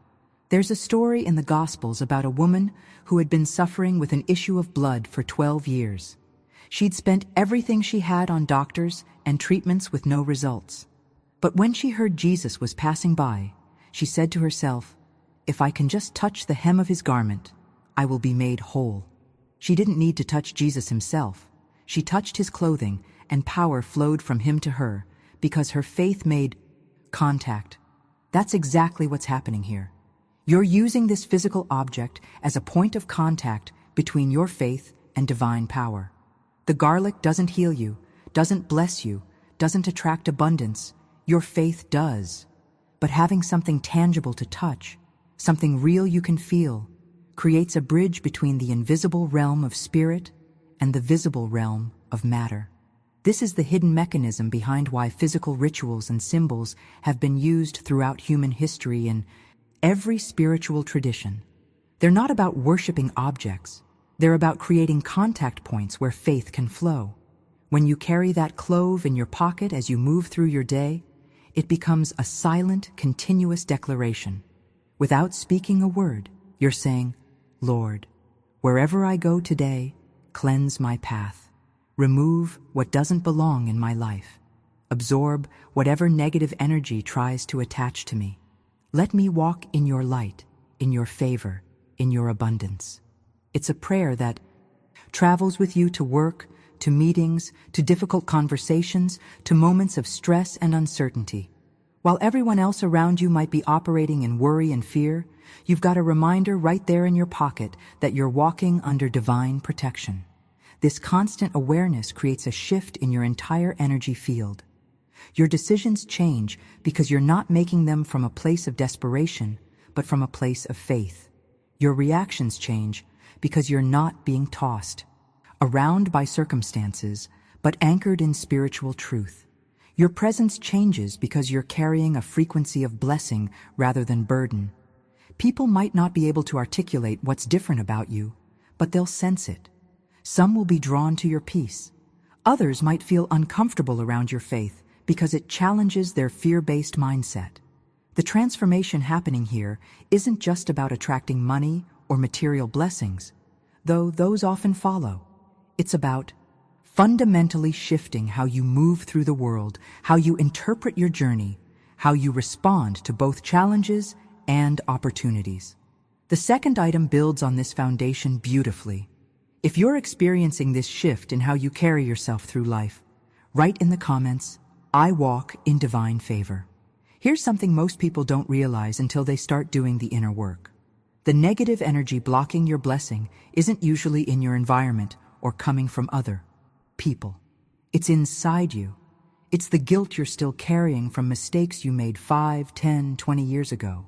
There's a story in the Gospels about a woman who had been suffering with an issue of blood for 12 years. She'd spent everything she had on doctors and treatments with no results. But when she heard Jesus was passing by, she said to herself, "If I can just touch the hem of his garment, I will be made whole." She didn't need to touch Jesus himself. She touched his clothing, and power flowed from him to her because her faith made contact. That's exactly what's happening here. You're using this physical object as a point of contact between your faith and divine power. The garlic doesn't heal you, doesn't bless you, doesn't attract abundance. Your faith does. But having something tangible to touch, something real you can feel, creates a bridge between the invisible realm of spirit and the visible realm of matter. This is the hidden mechanism behind why physical rituals and symbols have been used throughout human history in every spiritual tradition. They're not about worshiping objects. They're about creating contact points where faith can flow. When you carry that clove in your pocket as you move through your day, it becomes a silent, continuous declaration. Without speaking a word, you're saying, "Lord, wherever I go today, cleanse my path. Remove what doesn't belong in my life. Absorb whatever negative energy tries to attach to me. Let me walk in your light, in your favor, in your abundance." It's a prayer that travels with you to work, to meetings, to difficult conversations, to moments of stress and uncertainty. While everyone else around you might be operating in worry and fear, you've got a reminder right there in your pocket that you're walking under divine protection. This constant awareness creates a shift in your entire energy field. Your decisions change because you're not making them from a place of desperation, but from a place of faith. Your reactions change because you're not being tossed around by circumstances, but anchored in spiritual truth. Your presence changes because you're carrying a frequency of blessing rather than burden. People might not be able to articulate what's different about you, but they'll sense it. Some will be drawn to your peace. Others might feel uncomfortable around your faith because it challenges their fear-based mindset. The transformation happening here isn't just about attracting money or material blessings, though those often follow. It's about fundamentally shifting how you move through the world, how you interpret your journey, how you respond to both challenges and opportunities. The second item builds on this foundation beautifully. If you're experiencing this shift in how you carry yourself through life, write in the comments, "I walk in divine favor." Here's something most people don't realize until they start doing the inner work. The negative energy blocking your blessing isn't usually in your environment or coming from other people. It's inside you. It's the guilt you're still carrying from mistakes you made 5, 10, 20 years ago.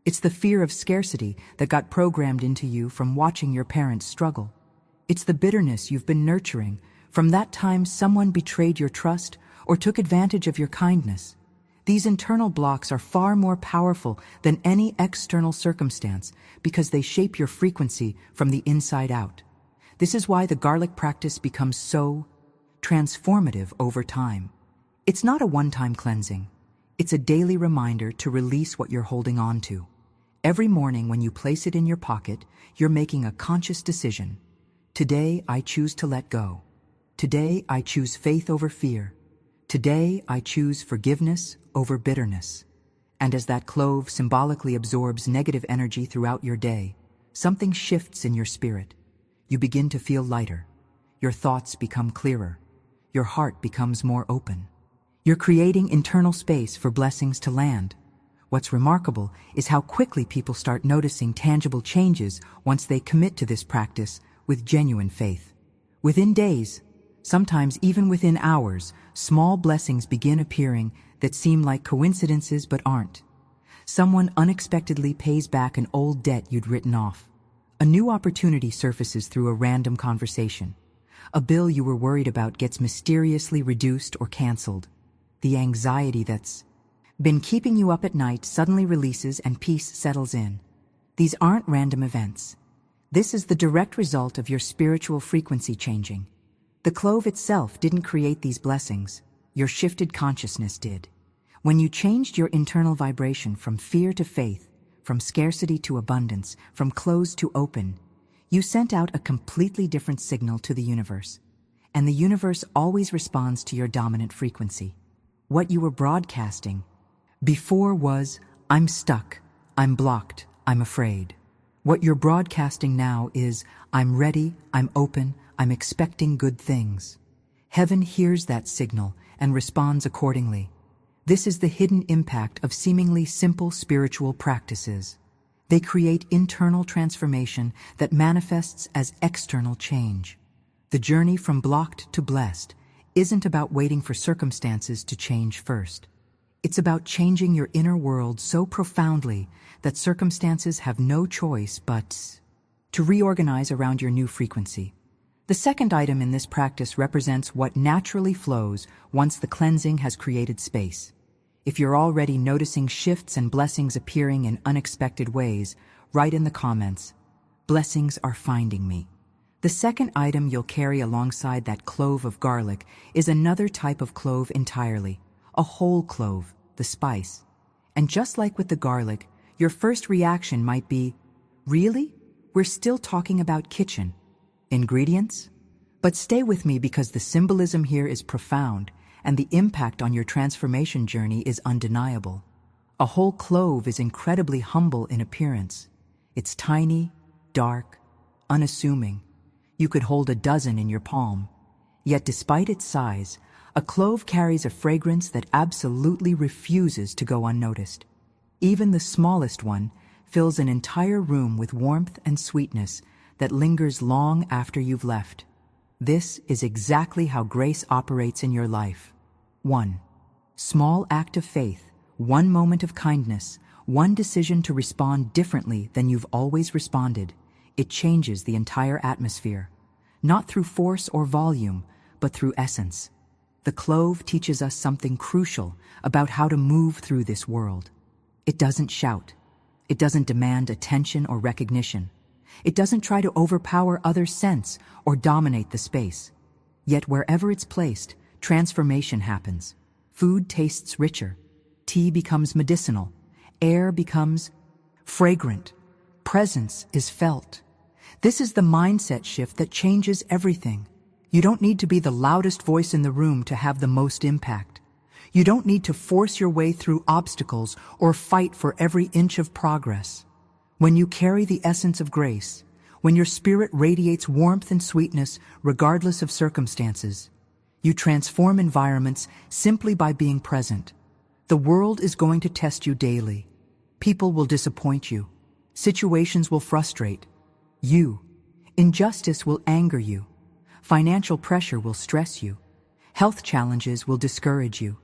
It's the fear of scarcity that got programmed into you from watching your parents struggle. It's the bitterness you've been nurturing from that time someone betrayed your trust or took advantage of your kindness. These internal blocks are far more powerful than any external circumstance because they shape your frequency from the inside out. This is why the garlic practice becomes so transformative over time. It's not a one-time cleansing. It's a daily reminder to release what you're holding on to. Every morning when you place it in your pocket, you're making a conscious decision. Today, I choose to let go. Today, I choose faith over fear. Today, I choose forgiveness over bitterness. And as that clove symbolically absorbs negative energy throughout your day, something shifts in your spirit. You begin to feel lighter. Your thoughts become clearer. Your heart becomes more open. You're creating internal space for blessings to land. What's remarkable is how quickly people start noticing tangible changes once they commit to this practice with genuine faith. Within days, Sometimes, even within hours, small blessings begin appearing that seem like coincidences but aren't. Someone unexpectedly pays back an old debt you'd written off. A new opportunity surfaces through a random conversation. A bill you were worried about gets mysteriously reduced or canceled. The anxiety that's been keeping you up at night suddenly releases and peace settles in. These aren't random events. This is the direct result of your spiritual frequency changing. The clove itself didn't create these blessings. Your shifted consciousness did. When you changed your internal vibration from fear to faith, from scarcity to abundance, from closed to open, you sent out a completely different signal to the universe. And the universe always responds to your dominant frequency. What you were broadcasting before was, I'm stuck, I'm blocked, I'm afraid. What you're broadcasting now is, I'm ready, I'm open, I'm expecting good things. Heaven hears that signal and responds accordingly. This is the hidden impact of seemingly simple spiritual practices. They create internal transformation that manifests as external change. The journey from blocked to blessed isn't about waiting for circumstances to change first. It's about changing your inner world so profoundly that circumstances have no choice but to reorganize around your new frequency. The second item in this practice represents what naturally flows once the cleansing has created space. If you're already noticing shifts and blessings appearing in unexpected ways, write in the comments, "Blessings are finding me." The second item you'll carry alongside that clove of garlic is another type of clove entirely, a whole clove, the spice. And just like with the garlic, your first reaction might be, "Really? We're still talking about kitchen ingredients?" But stay with me because the symbolism here is profound and the impact on your transformation journey is undeniable. A whole clove is incredibly humble in appearance. It's tiny, dark, unassuming. You could hold a dozen in your palm. Yet despite its size, a clove carries a fragrance that absolutely refuses to go unnoticed. Even the smallest one fills an entire room with warmth and sweetness that lingers long after you've left. This is exactly how grace operates in your life. 1. Small act of faith, one moment of kindness, one decision to respond differently than you've always responded. It changes the entire atmosphere. Not through force or volume, but through essence. The clove teaches us something crucial about how to move through this world. It doesn't shout. It doesn't demand attention or recognition. It doesn't try to overpower others' sense or dominate the space. Yet wherever it's placed, transformation happens. Food tastes richer. Tea becomes medicinal. Air becomes fragrant. Presence is felt. This is the mindset shift that changes everything. You don't need to be the loudest voice in the room to have the most impact. You don't need to force your way through obstacles or fight for every inch of progress. When you carry the essence of grace, when your spirit radiates warmth and sweetness regardless of circumstances, you transform environments simply by being present. The world is going to test you daily. People will disappoint you. Situations will frustrate you. Injustice will anger you. Financial pressure will stress you. Health challenges will discourage you.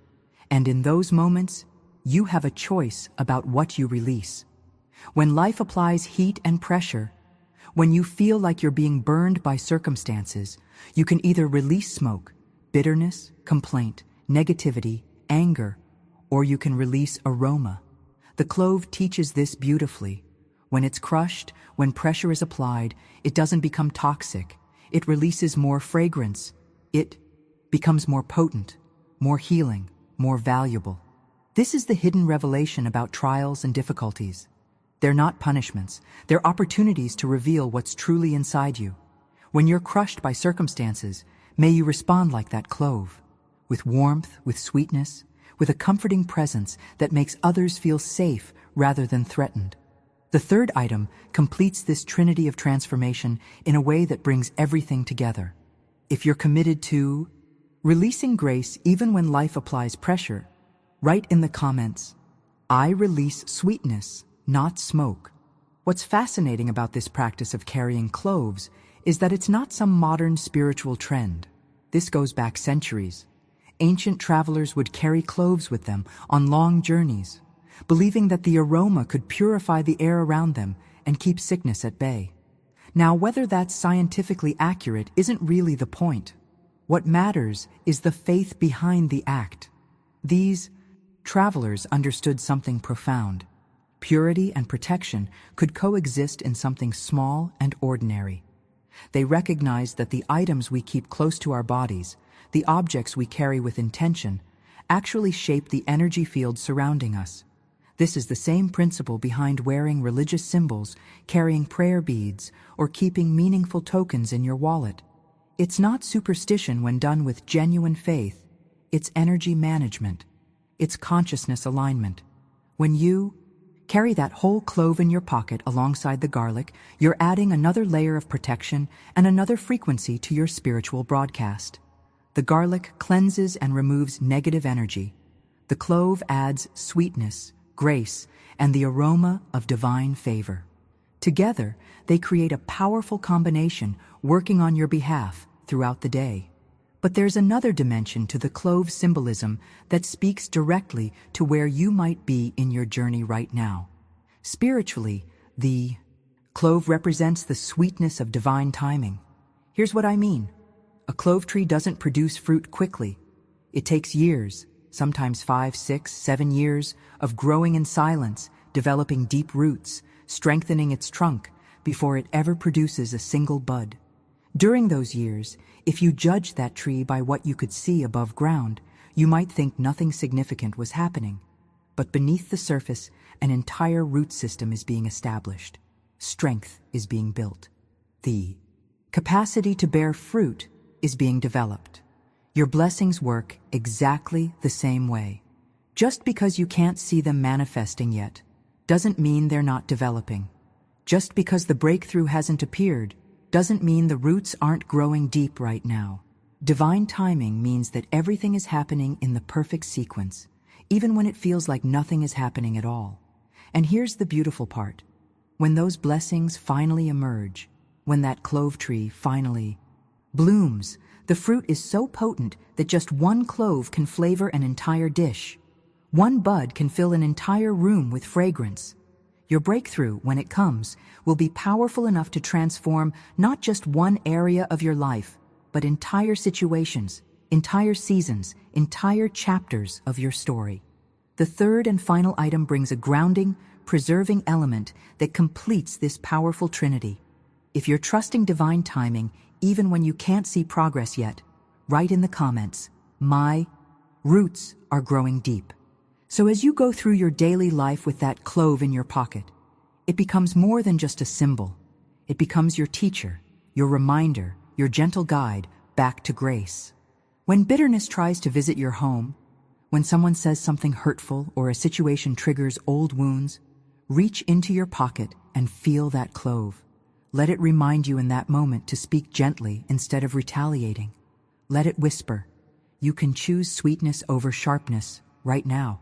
And in those moments, you have a choice about what you release. When life applies heat and pressure, when you feel like you're being burned by circumstances, you can either release smoke, bitterness, complaint, negativity, anger, or you can release aroma. The clove teaches this beautifully. When it's crushed, when pressure is applied, it doesn't become toxic. It releases more fragrance. It becomes more potent, more healing, more valuable. This is the hidden revelation about trials and difficulties. They're not punishments. They're opportunities to reveal what's truly inside you. When you're crushed by circumstances, may you respond like that clove, with warmth, with sweetness, with a comforting presence that makes others feel safe rather than threatened. The third item completes this trinity of transformation in a way that brings everything together. If you're committed to releasing grace even when life applies pressure, write in the comments, "I release sweetness, not smoke." What's fascinating about this practice of carrying cloves is that it's not some modern spiritual trend. This goes back centuries. Ancient travelers would carry cloves with them on long journeys, believing that the aroma could purify the air around them and keep sickness at bay. Now, whether that's scientifically accurate isn't really the point. What matters is the faith behind the act. These travelers understood something profound. Purity and protection could coexist in something small and ordinary. They recognized that the items we keep close to our bodies, the objects we carry with intention, actually shape the energy field surrounding us. This is the same principle behind wearing religious symbols, carrying prayer beads, or keeping meaningful tokens in your wallet. It's not superstition when done with genuine faith. It's energy management. It's consciousness alignment. When you carry that whole clove in your pocket alongside the garlic, you're adding another layer of protection and another frequency to your spiritual broadcast. The garlic cleanses and removes negative energy. The clove adds sweetness, grace, and the aroma of divine favor. Together, they create a powerful combination working on your behalf throughout the day. But there's another dimension to the clove symbolism that speaks directly to where you might be in your journey right now. Spiritually, the clove represents the sweetness of divine timing. Here's what I mean. A clove tree doesn't produce fruit quickly. It takes years, sometimes 5, 6, 7 years, of growing in silence, developing deep roots, strengthening its trunk, before it ever produces a single bud. During those years, if you judged that tree by what you could see above ground, you might think nothing significant was happening. But beneath the surface, an entire root system is being established. Strength is being built. The capacity to bear fruit is being developed. Your blessings work exactly the same way. Just because you can't see them manifesting yet, doesn't mean they're not developing. Just because the breakthrough hasn't appeared, doesn't mean the roots aren't growing deep right now. Divine timing means that everything is happening in the perfect sequence, even when it feels like nothing is happening at all. And here's the beautiful part. When those blessings finally emerge, when that clove tree finally blooms, the fruit is so potent that just one clove can flavor an entire dish. One bud can fill an entire room with fragrance. Your breakthrough, when it comes, will be powerful enough to transform not just one area of your life, but entire situations, entire seasons, entire chapters of your story. The third and final item brings a grounding, preserving element that completes this powerful trinity. If you're trusting divine timing, even when you can't see progress yet, write in the comments, "My roots are growing deep." So as you go through your daily life with that clove in your pocket, it becomes more than just a symbol. It becomes your teacher, your reminder, your gentle guide back to grace. When bitterness tries to visit your home, when someone says something hurtful or a situation triggers old wounds, reach into your pocket and feel that clove. Let it remind you in that moment to speak gently instead of retaliating. Let it whisper, "You can choose sweetness over sharpness right now."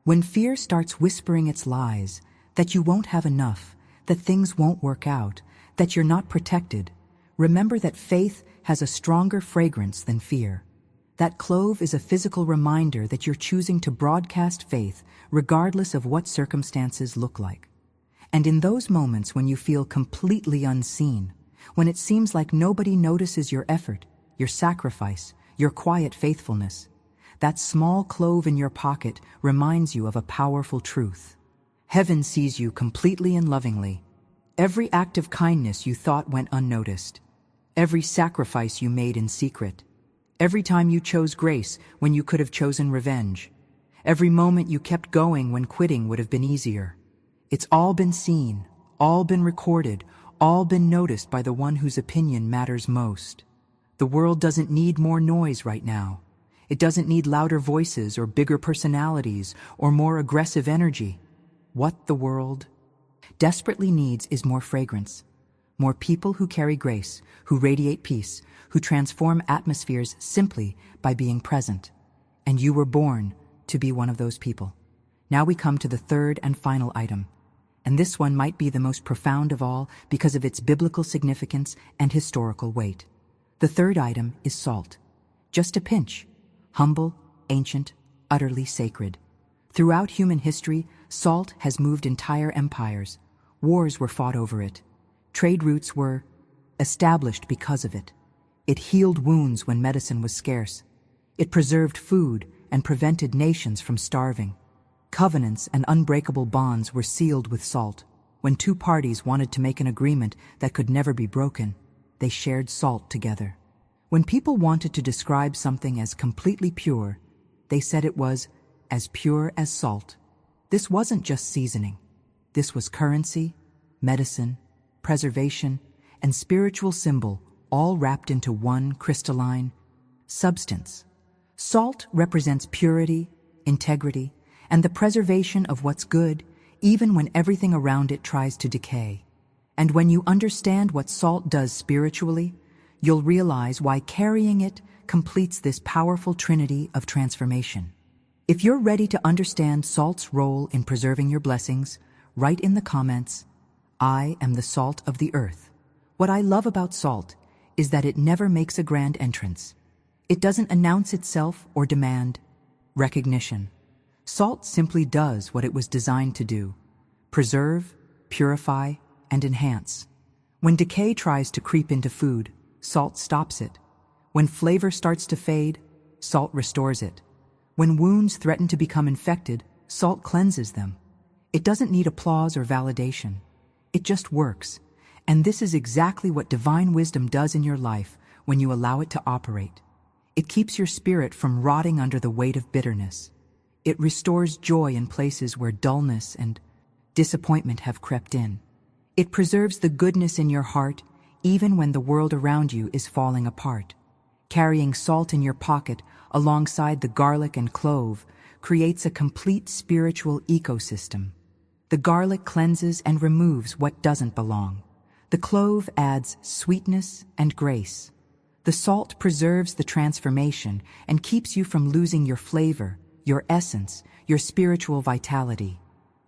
When fear starts whispering its lies, that you won't have enough, that things won't work out, that you're not protected, remember that faith has a stronger fragrance than fear. That clove is a physical reminder that you're choosing to broadcast faith regardless of what circumstances look like. And in those moments when you feel completely unseen, when it seems like nobody notices your effort, your sacrifice, your quiet faithfulness, that small clove in your pocket reminds you of a powerful truth. Heaven sees you completely and lovingly. Every act of kindness you thought went unnoticed. Every sacrifice you made in secret. Every time you chose grace when you could have chosen revenge. Every moment you kept going when quitting would have been easier. It's all been seen, all been recorded, all been noticed by the one whose opinion matters most. The world doesn't need more noise right now. It doesn't need louder voices or bigger personalities or more aggressive energy. What the world desperately needs is more fragrance, more people who carry grace, who radiate peace, who transform atmospheres simply by being present. And you were born to be one of those people. Now we come to the third and final item. And this one might be the most profound of all because of its biblical significance and historical weight. The third item is salt. Just a pinch. Humble, ancient, utterly sacred. Throughout human history, salt has moved entire empires. Wars were fought over it. Trade routes were established because of it. It healed wounds when medicine was scarce. It preserved food and prevented nations from starving. Covenants and unbreakable bonds were sealed with salt. When two parties wanted to make an agreement that could never be broken, they shared salt together. When people wanted to describe something as completely pure, they said it was as pure as salt. This wasn't just seasoning. This was currency, medicine, preservation, and spiritual symbol, all wrapped into one crystalline substance. Salt represents purity, integrity, and the preservation of what's good, even when everything around it tries to decay. And when you understand what salt does spiritually, you'll realize why carrying it completes this powerful trinity of transformation. If you're ready to understand salt's role in preserving your blessings, write in the comments, "I am the salt of the earth." What I love about salt is that it never makes a grand entrance. It doesn't announce itself or demand recognition. Salt simply does what it was designed to do: preserve, purify, and enhance. When decay tries to creep into food, salt stops it. When flavor starts to fade, salt restores it. When wounds threaten to become infected, salt cleanses them. It doesn't need applause or validation. It just works. And this is exactly what divine wisdom does in your life when you allow it to operate. It keeps your spirit from rotting under the weight of bitterness. It restores joy in places where dullness and disappointment have crept in. It preserves the goodness in your heart even when the world around you is falling apart. Carrying salt in your pocket alongside the garlic and clove creates a complete spiritual ecosystem. The garlic cleanses and removes what doesn't belong. The clove adds sweetness and grace. The salt preserves the transformation and keeps you from losing your flavor, your essence, your spiritual vitality.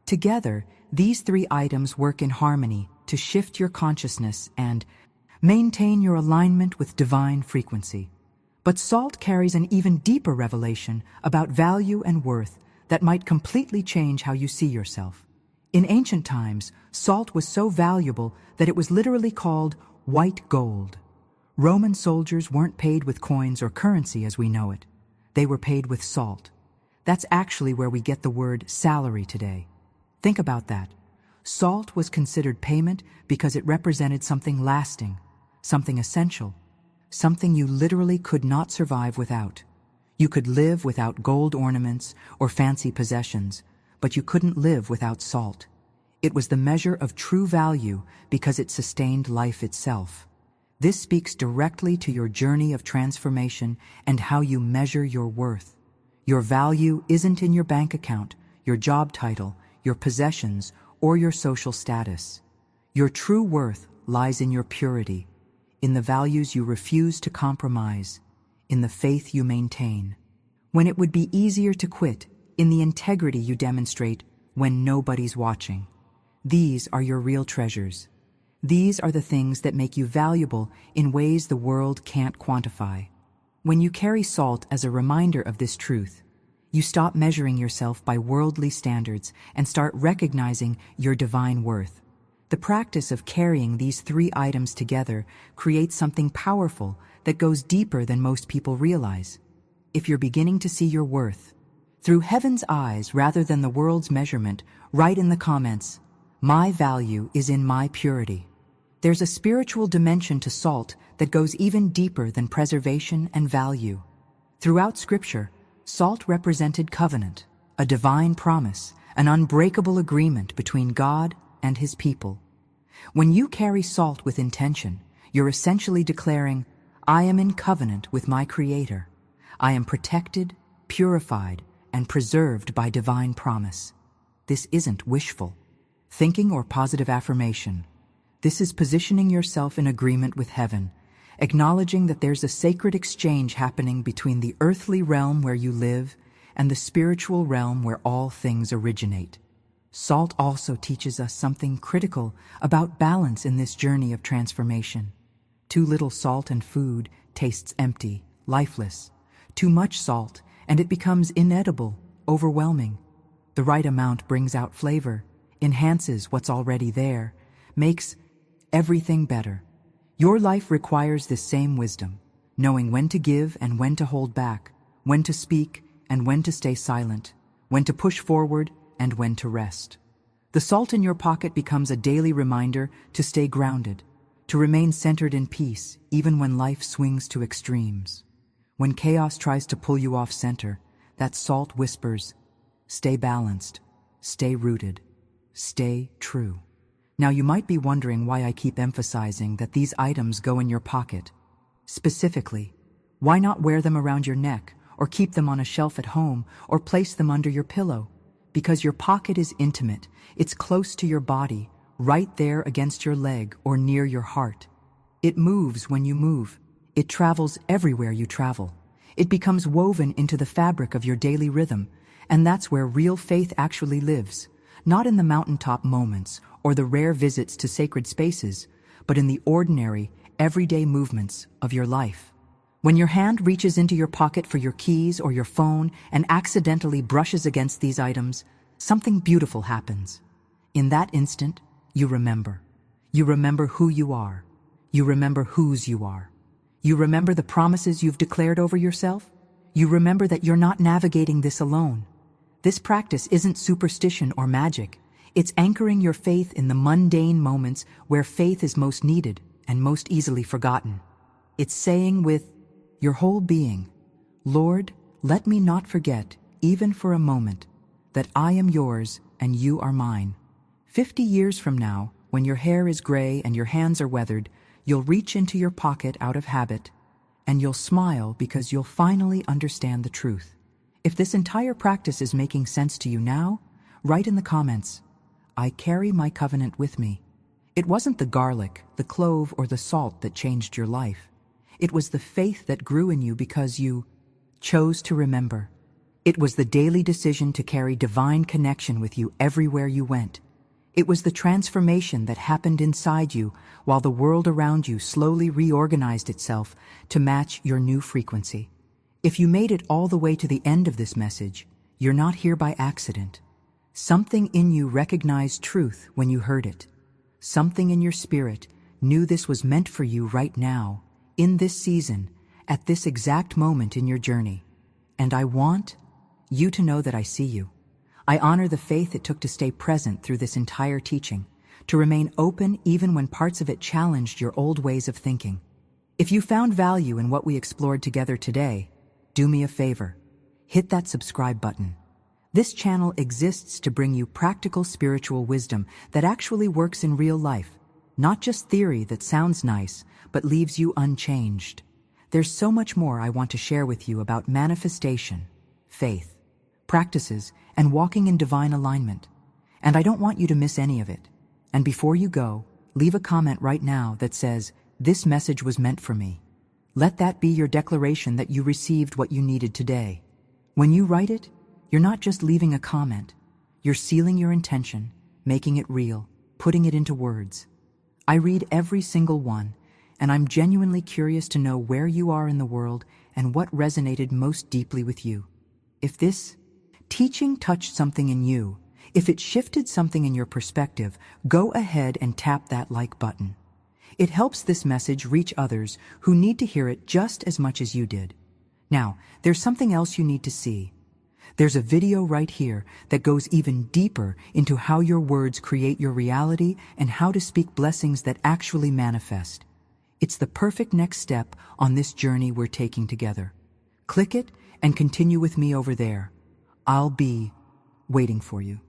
Together, these three items work in harmony to shift your consciousness and maintain your alignment with divine frequency. But salt carries an even deeper revelation about value and worth that might completely change how you see yourself. In ancient times, salt was so valuable that it was literally called white gold. Roman soldiers weren't paid with coins or currency as we know it. They were paid with salt. That's actually where we get the word salary today. Think about that. Salt was considered payment because it represented something lasting, something essential, something you literally could not survive without. You could live without gold ornaments or fancy possessions, but you couldn't live without salt. It was the measure of true value because it sustained life itself. This speaks directly to your journey of transformation and how you measure your worth. Your value isn't in your bank account, your job title, your possessions, or your social status. Your true worth lies in your purity, in the values you refuse to compromise, in the faith you maintain. When it would be easier to quit, in the integrity you demonstrate when nobody's watching. These are your real treasures. These are the things that make you valuable in ways the world can't quantify. When you carry salt as a reminder of this truth, you stop measuring yourself by worldly standards and start recognizing your divine worth. The practice of carrying these three items together creates something powerful that goes deeper than most people realize. If you're beginning to see your worth through heaven's eyes rather than the world's measurement, write in the comments, "My value is in my purity." There's a spiritual dimension to salt that goes even deeper than preservation and value. Throughout Scripture, salt represented covenant, a divine promise, an unbreakable agreement between God and His people. When you carry salt with intention, you're essentially declaring, "I am in covenant with my Creator. I am protected, purified, and preserved by divine promise." This isn't wishful thinking or positive affirmation. This is positioning yourself in agreement with heaven, acknowledging that there's a sacred exchange happening between the earthly realm where you live and the spiritual realm where all things originate. Salt also teaches us something critical about balance in this journey of transformation. Too little salt and food tastes empty, lifeless. Too much salt, and it becomes inedible, overwhelming. The right amount brings out flavor, enhances what's already there, makes everything better. Your life requires this same wisdom, knowing when to give and when to hold back, when to speak and when to stay silent, when to push forward and when to rest. The salt in your pocket becomes a daily reminder to stay grounded, to remain centered in peace even when life swings to extremes. When chaos tries to pull you off center, that salt whispers, stay balanced, stay rooted, stay true. Now you might be wondering why I keep emphasizing that these items go in your pocket. Specifically, why not wear them around your neck, or keep them on a shelf at home, or place them under your pillow? Because your pocket is intimate, it's close to your body, right there against your leg or near your heart. It moves when you move. It travels everywhere you travel. It becomes woven into the fabric of your daily rhythm, and that's where real faith actually lives, not in the mountaintop moments or the rare visits to sacred spaces, but in the ordinary, everyday movements of your life. When your hand reaches into your pocket for your keys or your phone and accidentally brushes against these items, something beautiful happens. In that instant, you remember. You remember who you are. You remember whose you are. You remember the promises you've declared over yourself. You remember that you're not navigating this alone. This practice isn't superstition or magic. It's anchoring your faith in the mundane moments where faith is most needed and most easily forgotten. It's saying with your whole being, Lord, let me not forget, even for a moment, that I am yours and you are mine. 50 years from now, when your hair is gray and your hands are weathered, you'll reach into your pocket out of habit, and you'll smile because you'll finally understand the truth. If this entire practice is making sense to you now, write in the comments, I carry my covenant with me. It wasn't the garlic, the clove, or the salt that changed your life. It was the faith that grew in you because you chose to remember. It was the daily decision to carry divine connection with you everywhere you went. It was the transformation that happened inside you while the world around you slowly reorganized itself to match your new frequency. If you made it all the way to the end of this message, you're not here by accident. Something in you recognized truth when you heard it. Something in your spirit knew this was meant for you right now, in this season, at this exact moment in your journey. And I want you to know that I see you. I honor the faith it took to stay present through this entire teaching, to remain open even when parts of it challenged your old ways of thinking. If you found value in what we explored together today, do me a favor. Hit that subscribe button. This channel exists to bring you practical spiritual wisdom that actually works in real life, not just theory that sounds nice, but leaves you unchanged. There's so much more I want to share with you about manifestation, faith, practices, and walking in divine alignment. And I don't want you to miss any of it. And before you go, leave a comment right now that says, this message was meant for me. Let that be your declaration that you received what you needed today. When you write it, you're not just leaving a comment. You're sealing your intention, making it real, putting it into words. I read every single one, and I'm genuinely curious to know where you are in the world and what resonated most deeply with you. If this teaching touched something in you, if it shifted something in your perspective, go ahead and tap that like button. It helps this message reach others who need to hear it just as much as you did. Now, there's something else you need to see. There's a video right here that goes even deeper into how your words create your reality and how to speak blessings that actually manifest. It's the perfect next step on this journey we're taking together. Click it and continue with me over there. I'll be waiting for you.